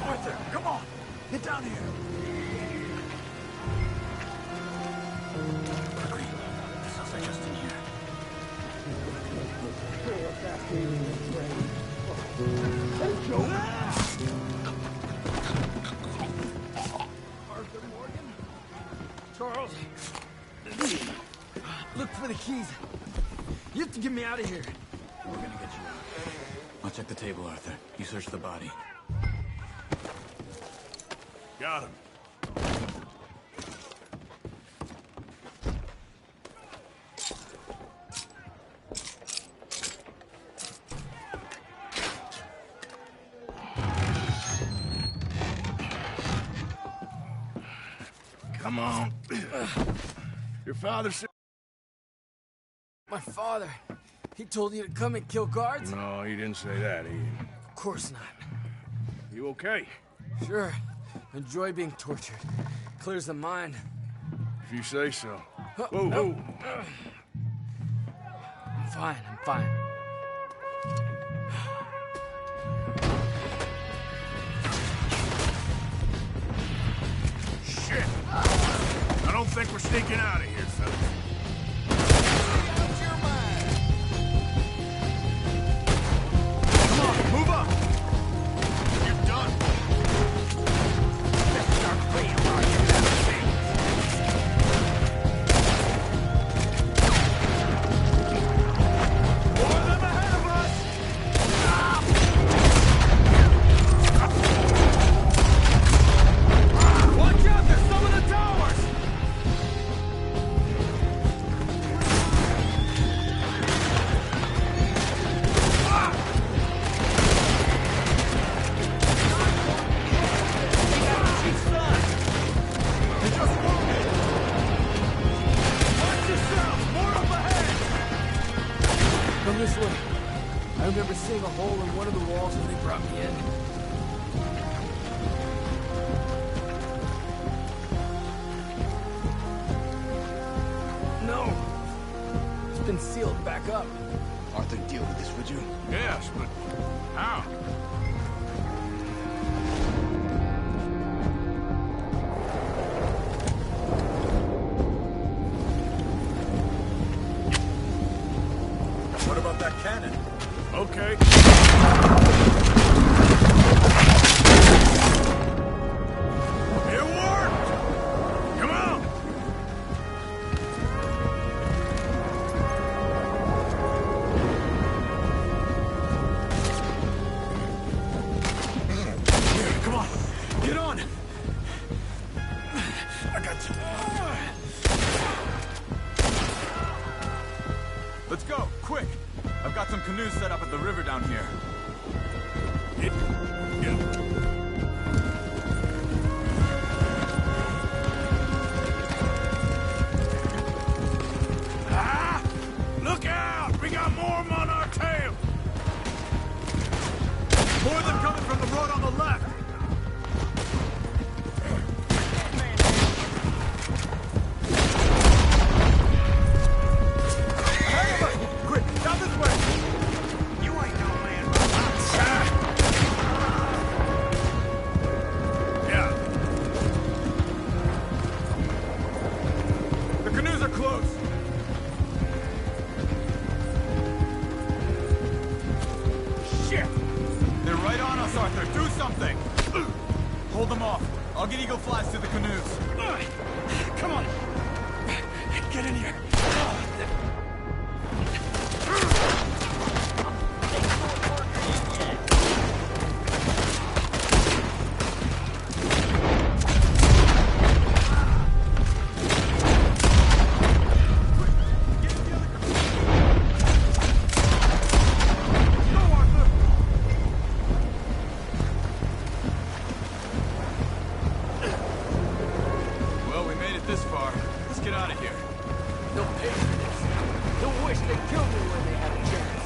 Arthur, come on! Get down here! Quickly. The cells are just in here. Arthur Morgan? Charles? Look for the keys. You have to get me out of here. We're gonna get you out. I'll check the table, Arthur. You search the body. Got him. Come on. Your father said... My father, he told you to come and kill guards? No, he didn't say that. Of course not. You okay? Sure. Enjoy being tortured. Clears the mind. If you say so. Whoa, whoa. I'm fine, I'm fine. Shit! I don't think sneaking out of here, fellas. Come on, move up! You're done. More of them ahead of us! Watch out, there's some of the towers! Come this way. I remember seeing a hole in one of the walls when they brought me in. No. It's been sealed back up. Arthur, deal with this, would you? Yes, but how? What about that cannon? Okay. It worked! Come on! Here, come on! Get on! I got you. Let's go, quick! I've got some canoes set up at the river down here. Ah! Look out! We got more of 'em on our tail! More of them coming from the road on the left! Ahead of us! Quick, down this way! You ain't no man, Yeah. The canoes are close! Shit! They're right on us, Arthur. Do something! Hold them off. I'll get eagle flies to the canoes. Come on! Get in here! Well, we made it this far. Let's get out of here. They'll pay for this. They'll wish they killed me when they had a chance.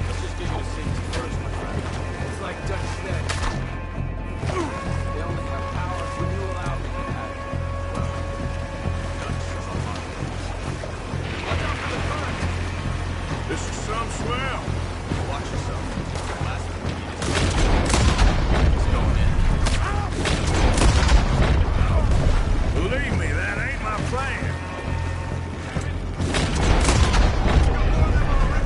Let's just get you to safety first, my friend. It's like Dutch said. They only have power when you allow them to have it. Well, Dutch is a lot. Watch out for the current. This is some swell. Watch yourself. Last thing we need is... It's going in. Believe me, that ain't my plan. Got more of them on the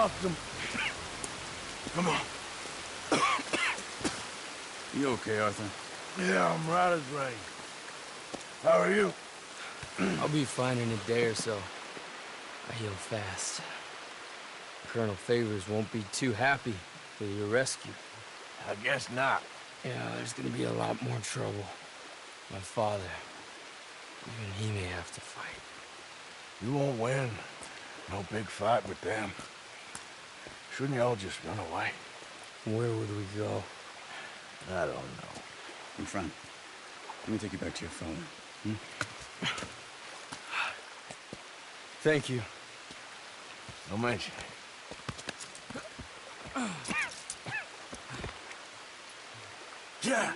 lost him. Come on. You okay, Arthur? Yeah, I'm right as rain. How are you? I'll be fine in a day or so. I heal fast. Colonel Favors won't be too happy with your rescue. I guess not. Yeah, there's gonna be a lot more trouble. My father, even he may have to fight. You won't win. No big fight with them. Shouldn't y'all just run away? Where would we go? I don't know. In front. Let me take you back to your phone. Thank you. No mention. Yeah.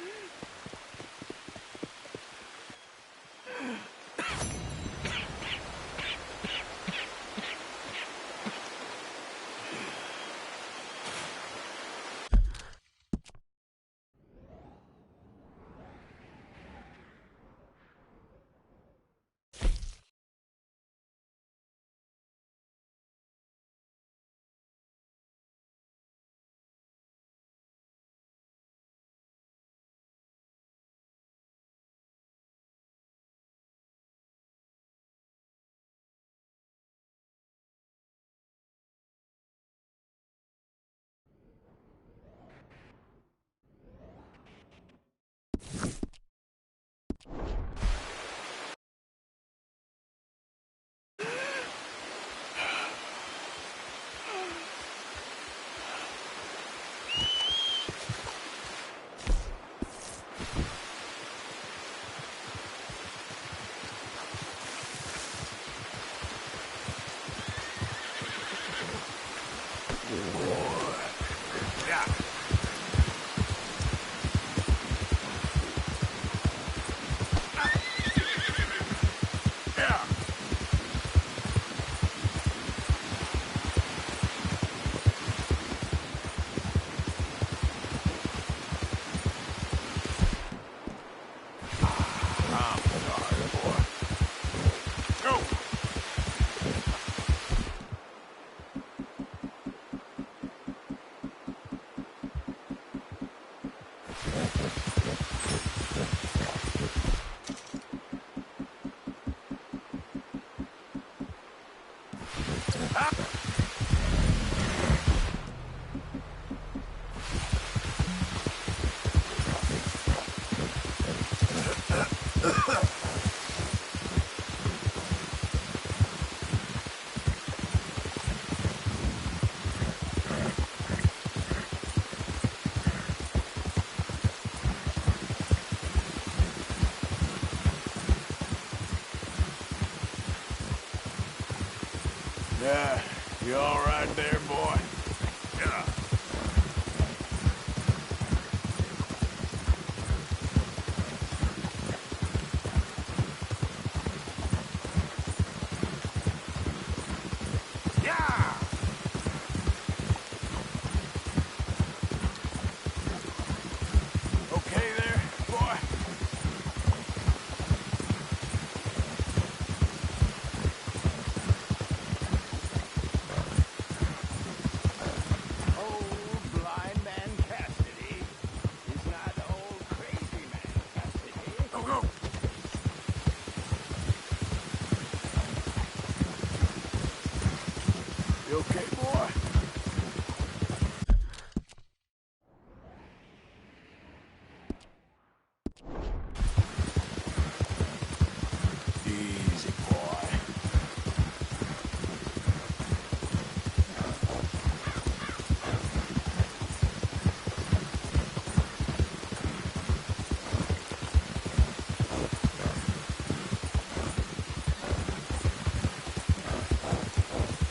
Yeah, you all right there, boy? Yeah. Yeah! Okay there, boy? Go, go! You okay, boy? Easy, boy.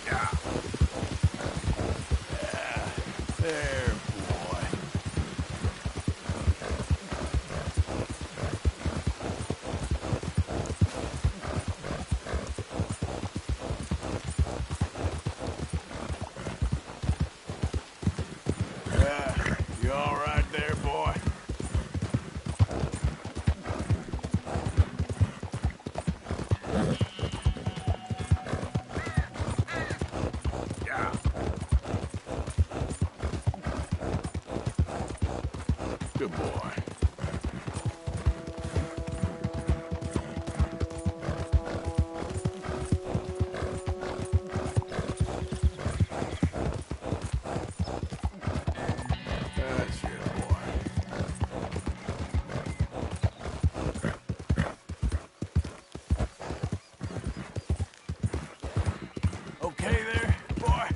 Yeah. Yeah. There, boy. Yeah, you all right there, boy? Yeah. Good boy. That's it, boy. Okay there, boy?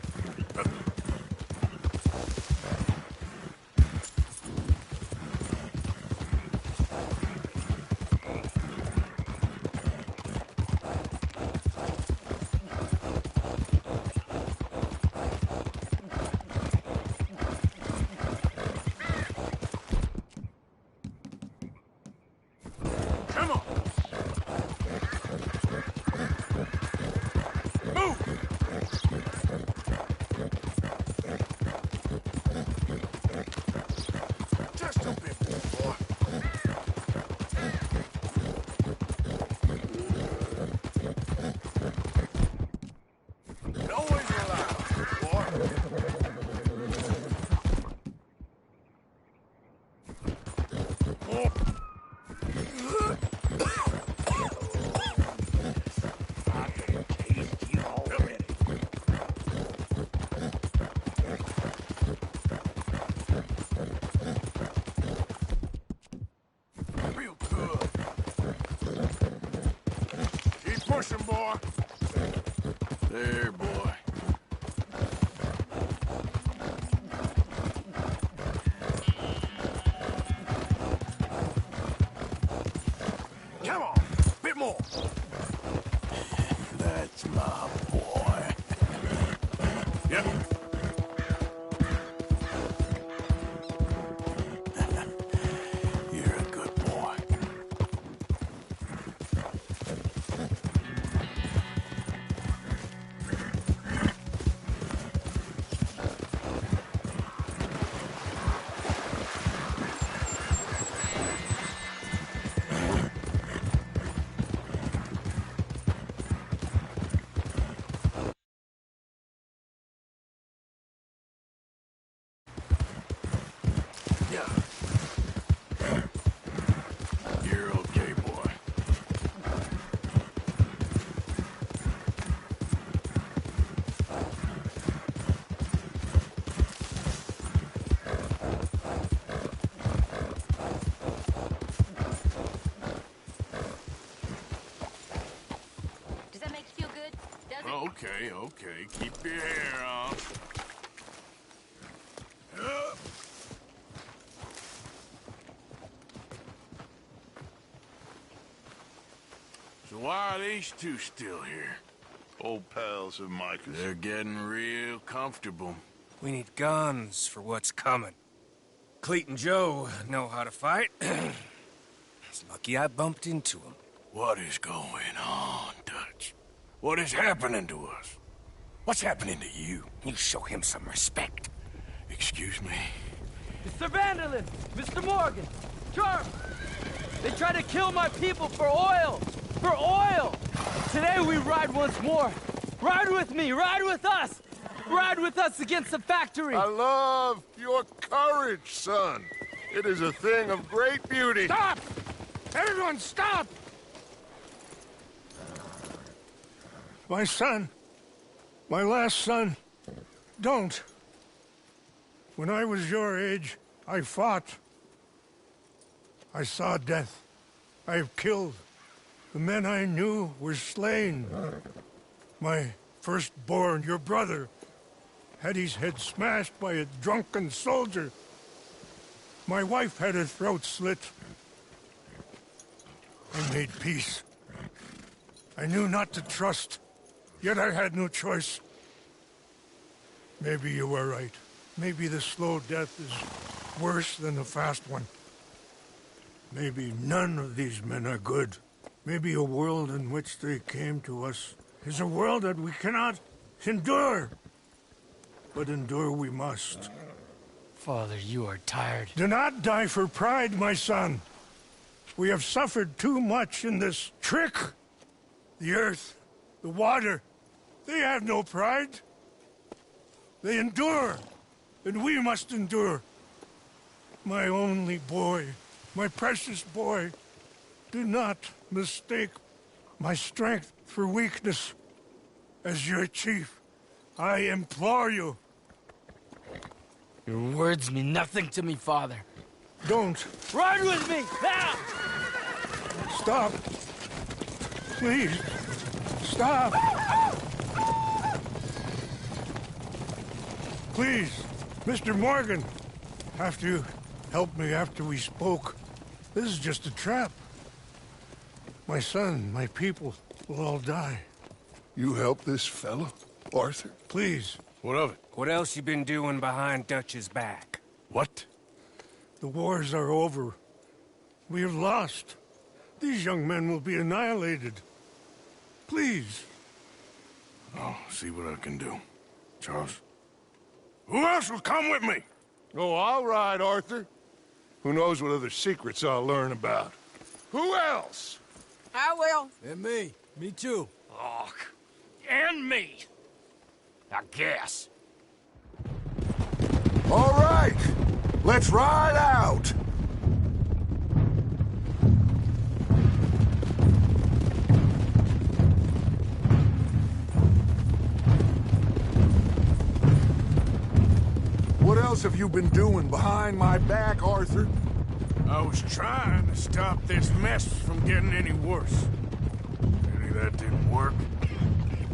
Come on! Move! Just a bit more, boy. Always allowed, boy. Oh. Real good. Keep pushing, boy. There, boy. Come on, bit more. That's my boy. Yep. You're a good boy. Yeah. You're okay, boy. Does that make you feel good? Does it? Okay, okay. Keep your hair on. So why are these two still here? Old pals of Micah's. They're getting real comfortable. We need guns for what's coming. Cleet and Joe know how to fight. It's lucky I bumped into them. What is going on, Dutch? What is happening to us? What's happening to you? You show him some respect. Excuse me? Mr. Vanderlyn! Mr. Morgan! Charm! They try to kill my people for oil! For oil! Today we ride once more. Ride with me! Ride with us! Ride with us against the factory! I love your courage, son. It is a thing of great beauty. Stop! Everyone, stop! My son. My last son. Don't. When I was your age, I fought. I saw death. I have killed. The men I knew were slain. My firstborn, your brother, had his head smashed by a drunken soldier. My wife had her throat slit. I made peace. I knew not to trust, yet I had no choice. Maybe you were right. Maybe the slow death is worse than the fast one. Maybe none of these men are good. Maybe a world in which they came to us is a world that we cannot endure. But endure we must. Father, you are tired. Do not die for pride, my son. We have suffered too much in this trick. The earth, the water, they have no pride. They endure, and we must endure. My only boy, my precious boy. Do not mistake my strength for weakness. As your chief, I implore you. Your words mean nothing to me, Father. Don't. Ride with me, now! Stop. Please. Stop. Please, Mr. Morgan. After you helped me after we spoke, this is just a trap. My son, my people will all die. You help this fellow, Arthur? Please. What of it? What else you been doing behind Dutch's back? What? The wars are over. We have lost. These young men will be annihilated. Please. I'll see what I can do. Charles? Who else will come with me? Oh, I'll ride, Arthur. Who knows what other secrets I'll learn about. Who else? I will. And me. Me too. Oh, and me. I guess. All right, let's ride out. What else have you been doing behind my back, Arthur? I was trying to stop this mess from getting any worse. Maybe that didn't work.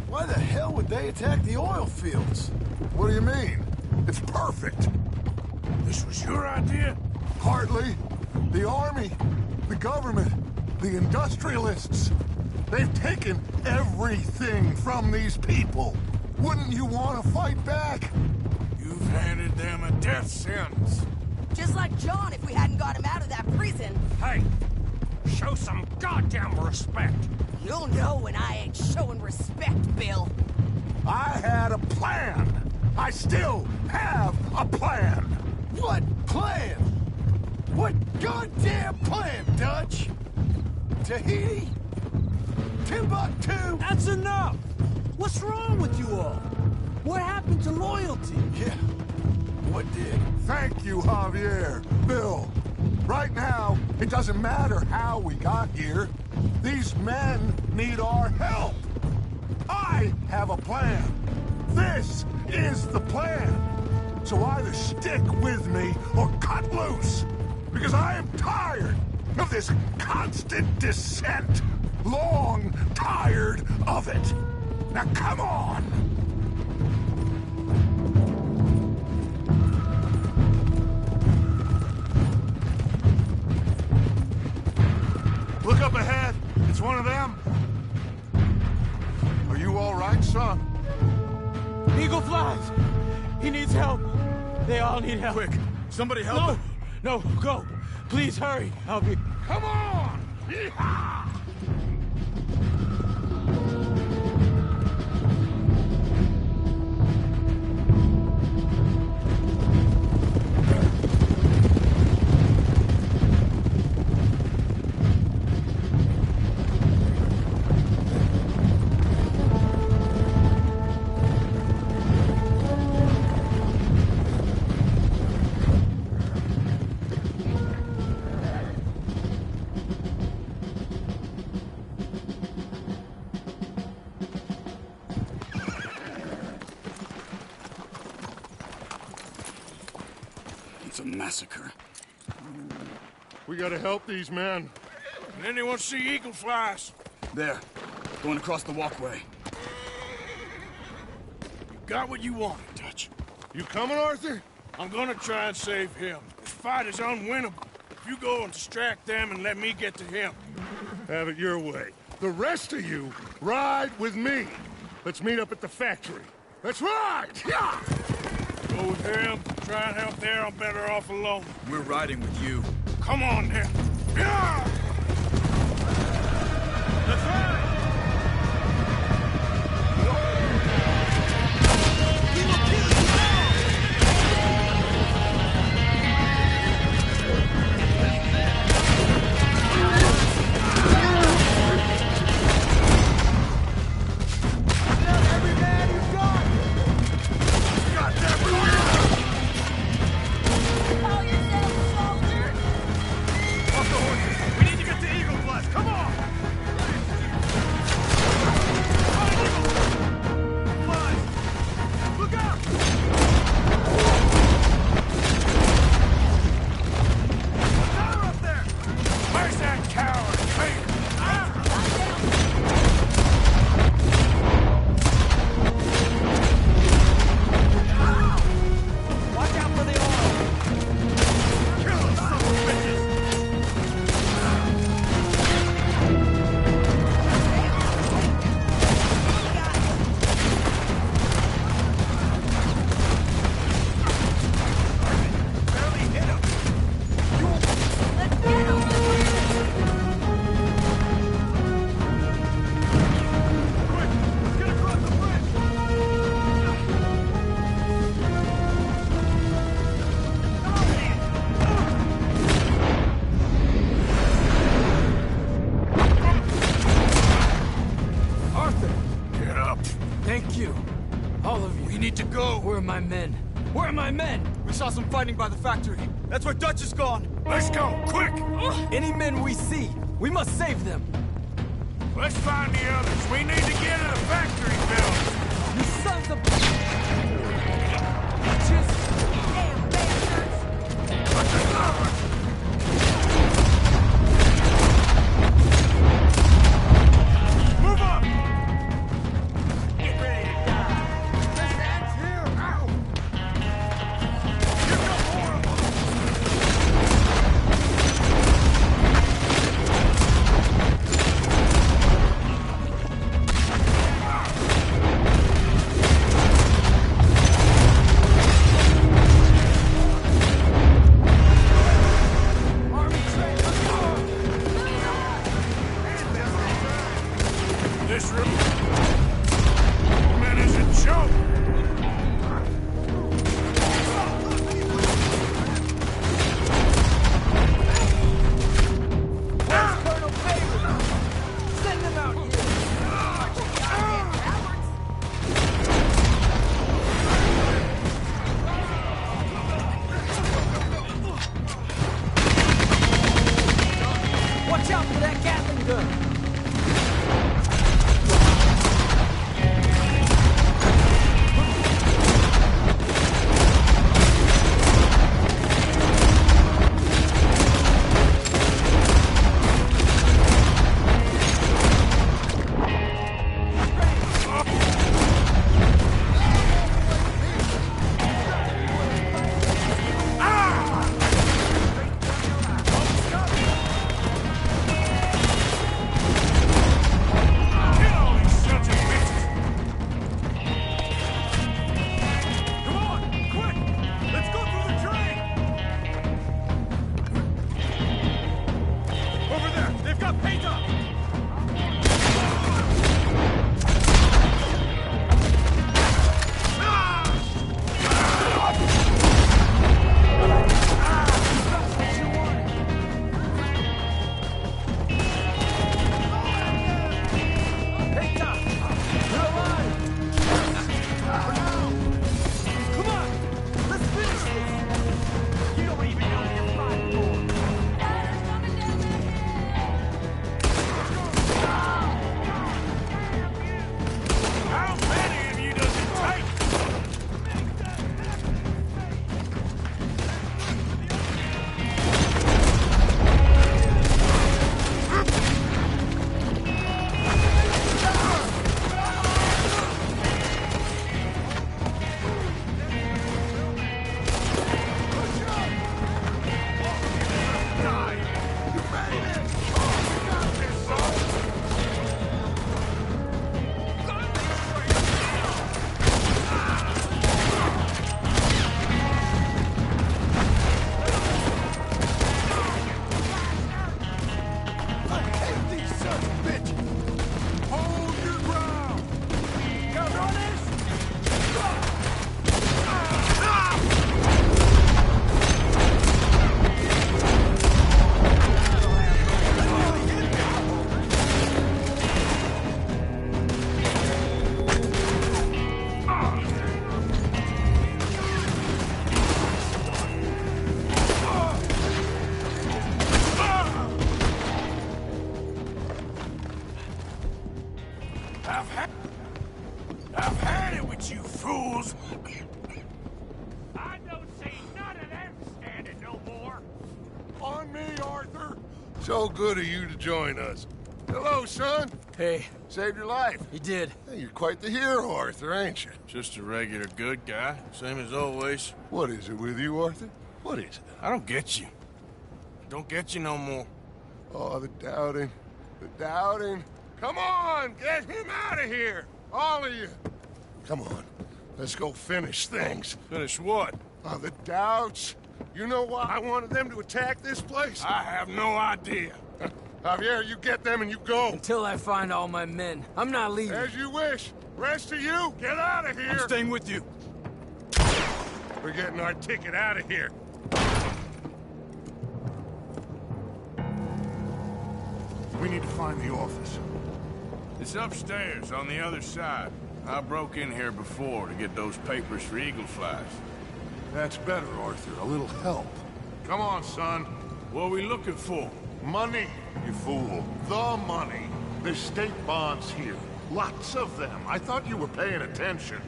Why the hell would they attack the oil fields? What do you mean? It's perfect. This was your idea? Partly. The army, the government, the industrialists. They've taken everything from these people. Wouldn't you want to fight back? You've handed them a death sentence. Just like John if we hadn't got him out of that prison. Hey, show some goddamn respect. You'll know when I ain't showing respect, Bill. I had a plan. I still have a plan. What plan? What goddamn plan, Dutch? Tahiti? Timbuktu? That's enough! What's wrong with you all? What happened to loyalty? Yeah, what did? Thank you, Javier. Bill. Right now, it doesn't matter how we got here. These men need our help. I have a plan. This is the plan. So either stick with me or cut loose. Because I am tired of this constant descent. Long tired of it. Now come on! Look up ahead. It's one of them. Are you all right, son? Eagle flies! He needs help. They all need help. Quick, somebody help him. No, go. Please hurry. I'll be... Come on! Yeehaw! It's a massacre. We gotta help these men. Can anyone see eagle flies? There. Going across the walkway. You got what you wanted, Dutch. You coming, Arthur? I'm gonna try and save him. This fight is unwinnable. If you go and distract them and let me get to him. Have it your way. The rest of you, ride with me. Let's meet up at the factory. Let's ride! Yeah! Go with him. Try and help there. I'm better off alone. We're riding with you. Come on, then. Yeah! Let's ride! Call yourself my men? Where are my men? We saw some fighting by the factory. That's where Dutch is gone. Let's go, quick! Any men we see, we must save them. Let's find the others. We need to get to the factory building. You sons of bitches! Damn bastards! Move up! Get ready to die. This ends here. Ow! Here come more of them! This man is a joke! Where's Colonel Favor? Send him out here! Watch out for that Gatling gun! I've had it with you fools. I don't see none of them standing no more. On me, Arthur. So good of you to join us. Hello, son. Hey. Saved your life. He did. Hey, you're quite the hero, Arthur, ain't you? Just a regular good guy, same as always. What is it with you, Arthur? What is it? I don't get you. Don't get you no more. Oh, the doubting. The doubting. Come on, get him out of here. All of you. Come on. Let's go finish things. Finish what? Oh, the doubts. You know why I wanted them to attack this place? I have no idea. Javier, you get them and you go. Until I find all my men. I'm not leaving. As you wish. Rest of you, get out of here. I'm staying with you. We're getting our ticket out of here. We need to find the office. It's upstairs on the other side. I broke in here before to get those papers for Eagle Flies. That's better, Arthur. A little help. Come on, son. What are we looking for? Money, you fool. The money. There's state bonds here. Lots of them. I thought you were paying attention.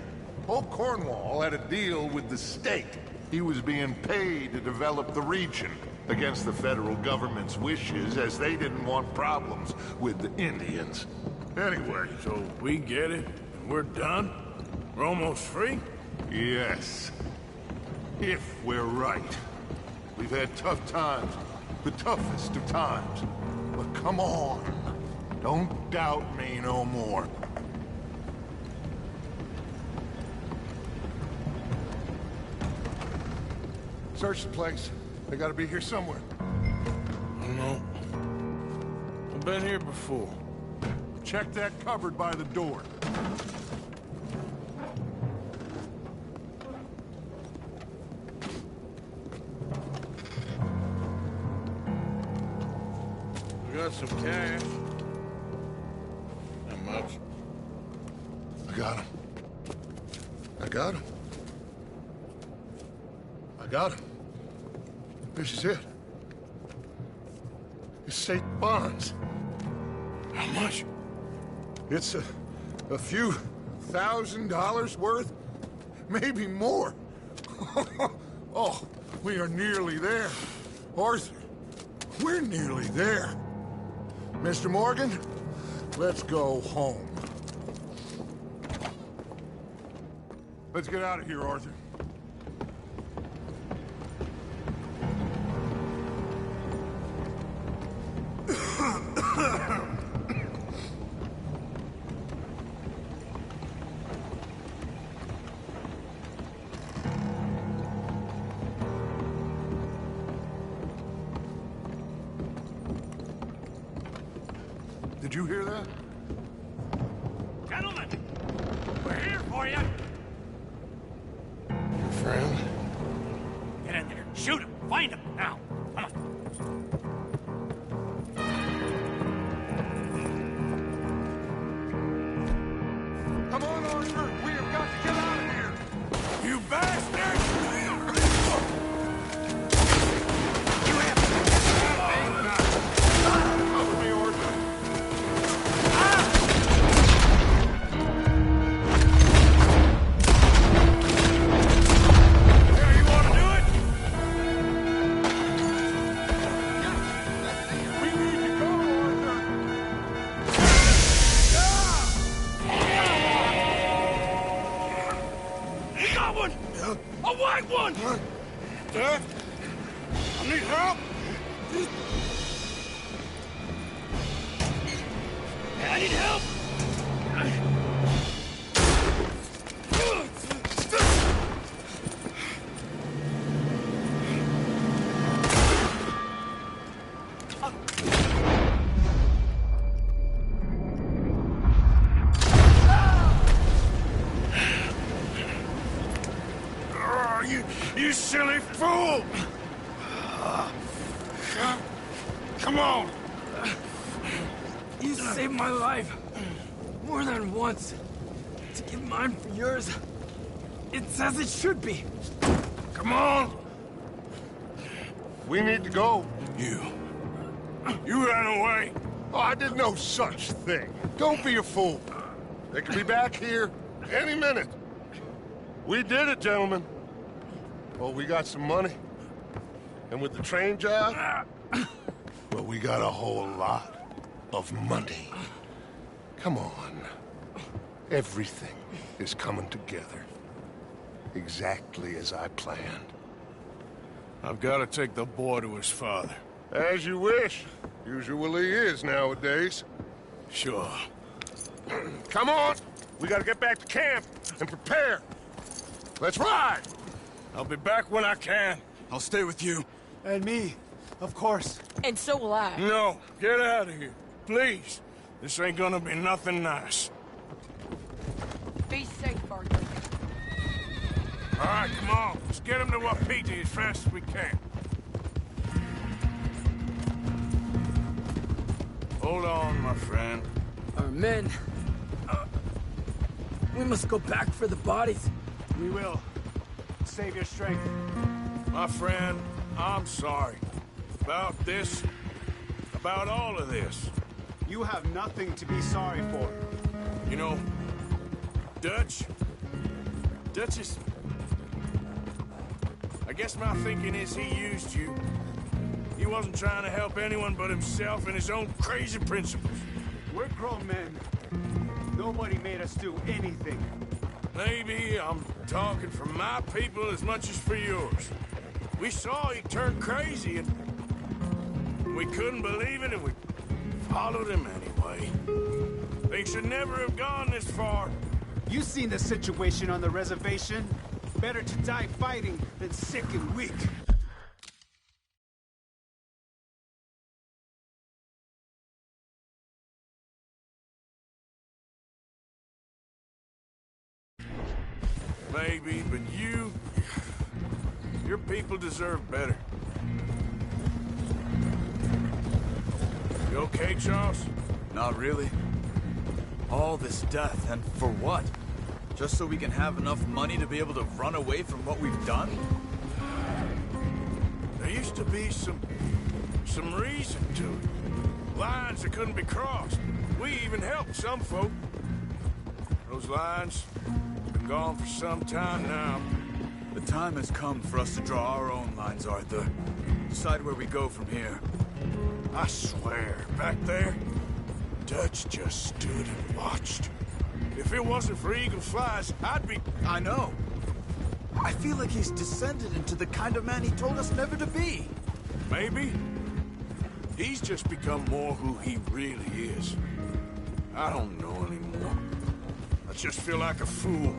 Old Cornwall had a deal with the state. He was being paid to develop the region against the federal government's wishes, as they didn't want problems with the Indians. Anyway. So we get it, and we're done? We're almost free? Yes. If we're right. We've had tough times. The toughest of times. But come on. Don't doubt me no more. Search the place. They gotta be here somewhere. No. I've been here before. Check that cupboard by the door. We got some cash. Not much. I got him. I got him. I got him. This is it. It's state bonds. How much? It's a few $1,000s worth, maybe more. Oh, we are nearly there. Arthur, we're nearly there. Mr. Morgan, let's go home. Let's get out of here, Arthur. Did you hear that? Gentlemen, we're here for you. Your friend? Get in there. Shoot him. Find him. Now. Come on. Come on, Arthur! We have got to get out of here! You bastard! Cover me, Arthur! Here, you want to do it? We need to go, Arthur! We got one! A white one! Dad? I need help! I need help! You silly fool! Come on! You saved my life more than once. To give mine for yours, it's as it should be. Come on! We need to go. You ran away. Oh, I did no such thing. Don't be a fool. They could be back here any minute. We did it, gentlemen. Well, we got some money. And with the train job, well, we got a whole lot of money. Come on. Everything is coming together. Exactly as I planned. I've got to take the boy to his father. As you wish. Usually is nowadays. Sure. Come on! We gotta get back to camp and prepare. Let's ride! I'll be back when I can. I'll stay with you. And me, of course. And so will I. No, get out of here. Please. This ain't gonna be nothing nice. Be safe, Arthur. All right, come on. Let's get him to Wapiti as fast as we can. Hold on, my friend. Our men We must go back for the bodies. We will. Save your strength. My friend, I'm sorry. About this. About all of this. You have nothing to be sorry for. You know, Dutch is... I guess my thinking is he used you. He wasn't trying to help anyone but himself and his own crazy principles. We're grown men. Nobody made us do anything. Maybe I'm talking for my people as much as for yours. We saw he turned crazy and we couldn't believe it and we followed him anyway. Things should never have gone this far. You seen the situation on the reservation? Better to die fighting than sick and weak. Maybe, but your people deserve better. You okay, Charles? Not really. All this death, and for what? Just so we can have enough money to be able to run away from what we've done? There used to be some reason to it. Lines that couldn't be crossed. We even helped some folk. Those lines have been gone for some time now. The time has come for us to draw our own lines, Arthur. Decide where we go from here. I swear, back there, Dutch just stood and watched. If it wasn't for Eagle Flies, I'd be... I know. I feel like he's descended into the kind of man he told us never to be. Maybe. He's just become more who he really is. I don't know anymore. I just feel like a fool.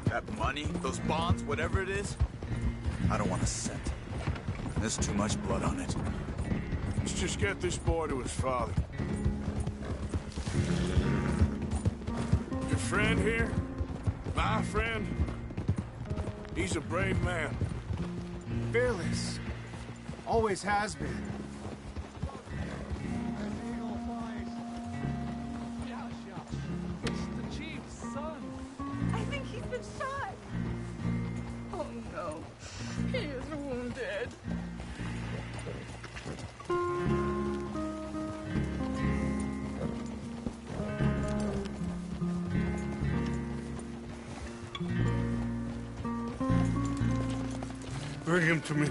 That money, those bonds, whatever it is, I don't want a cent. There's too much blood on it. Let's just get this boy to his father. Your friend here, my friend, he's a brave man. Fearless. Always has been. It's the chief's son. I think he's been shot. Oh no, he is wounded. Bring him to me.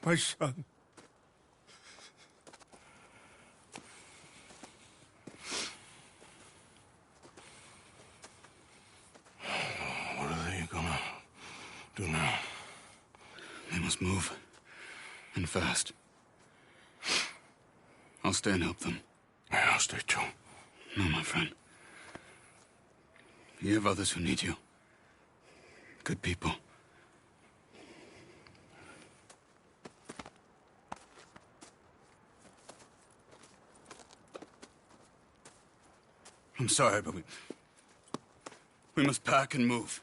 My son. What are they gonna do now? They must move. And fast. I'll stay and help them. Yeah, I'll stay too. No, my friend. You have others who need you. Good people. I'm sorry, but we must pack and move.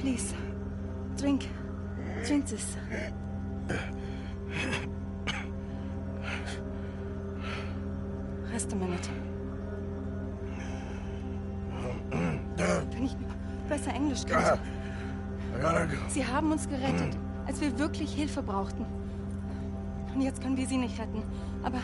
Please, drink this. Rest a minute. Wenn ich besser Englisch könnte. Sie haben uns gerettet, als wir wirklich Hilfe brauchten. Und jetzt können wir sie nicht retten. Aber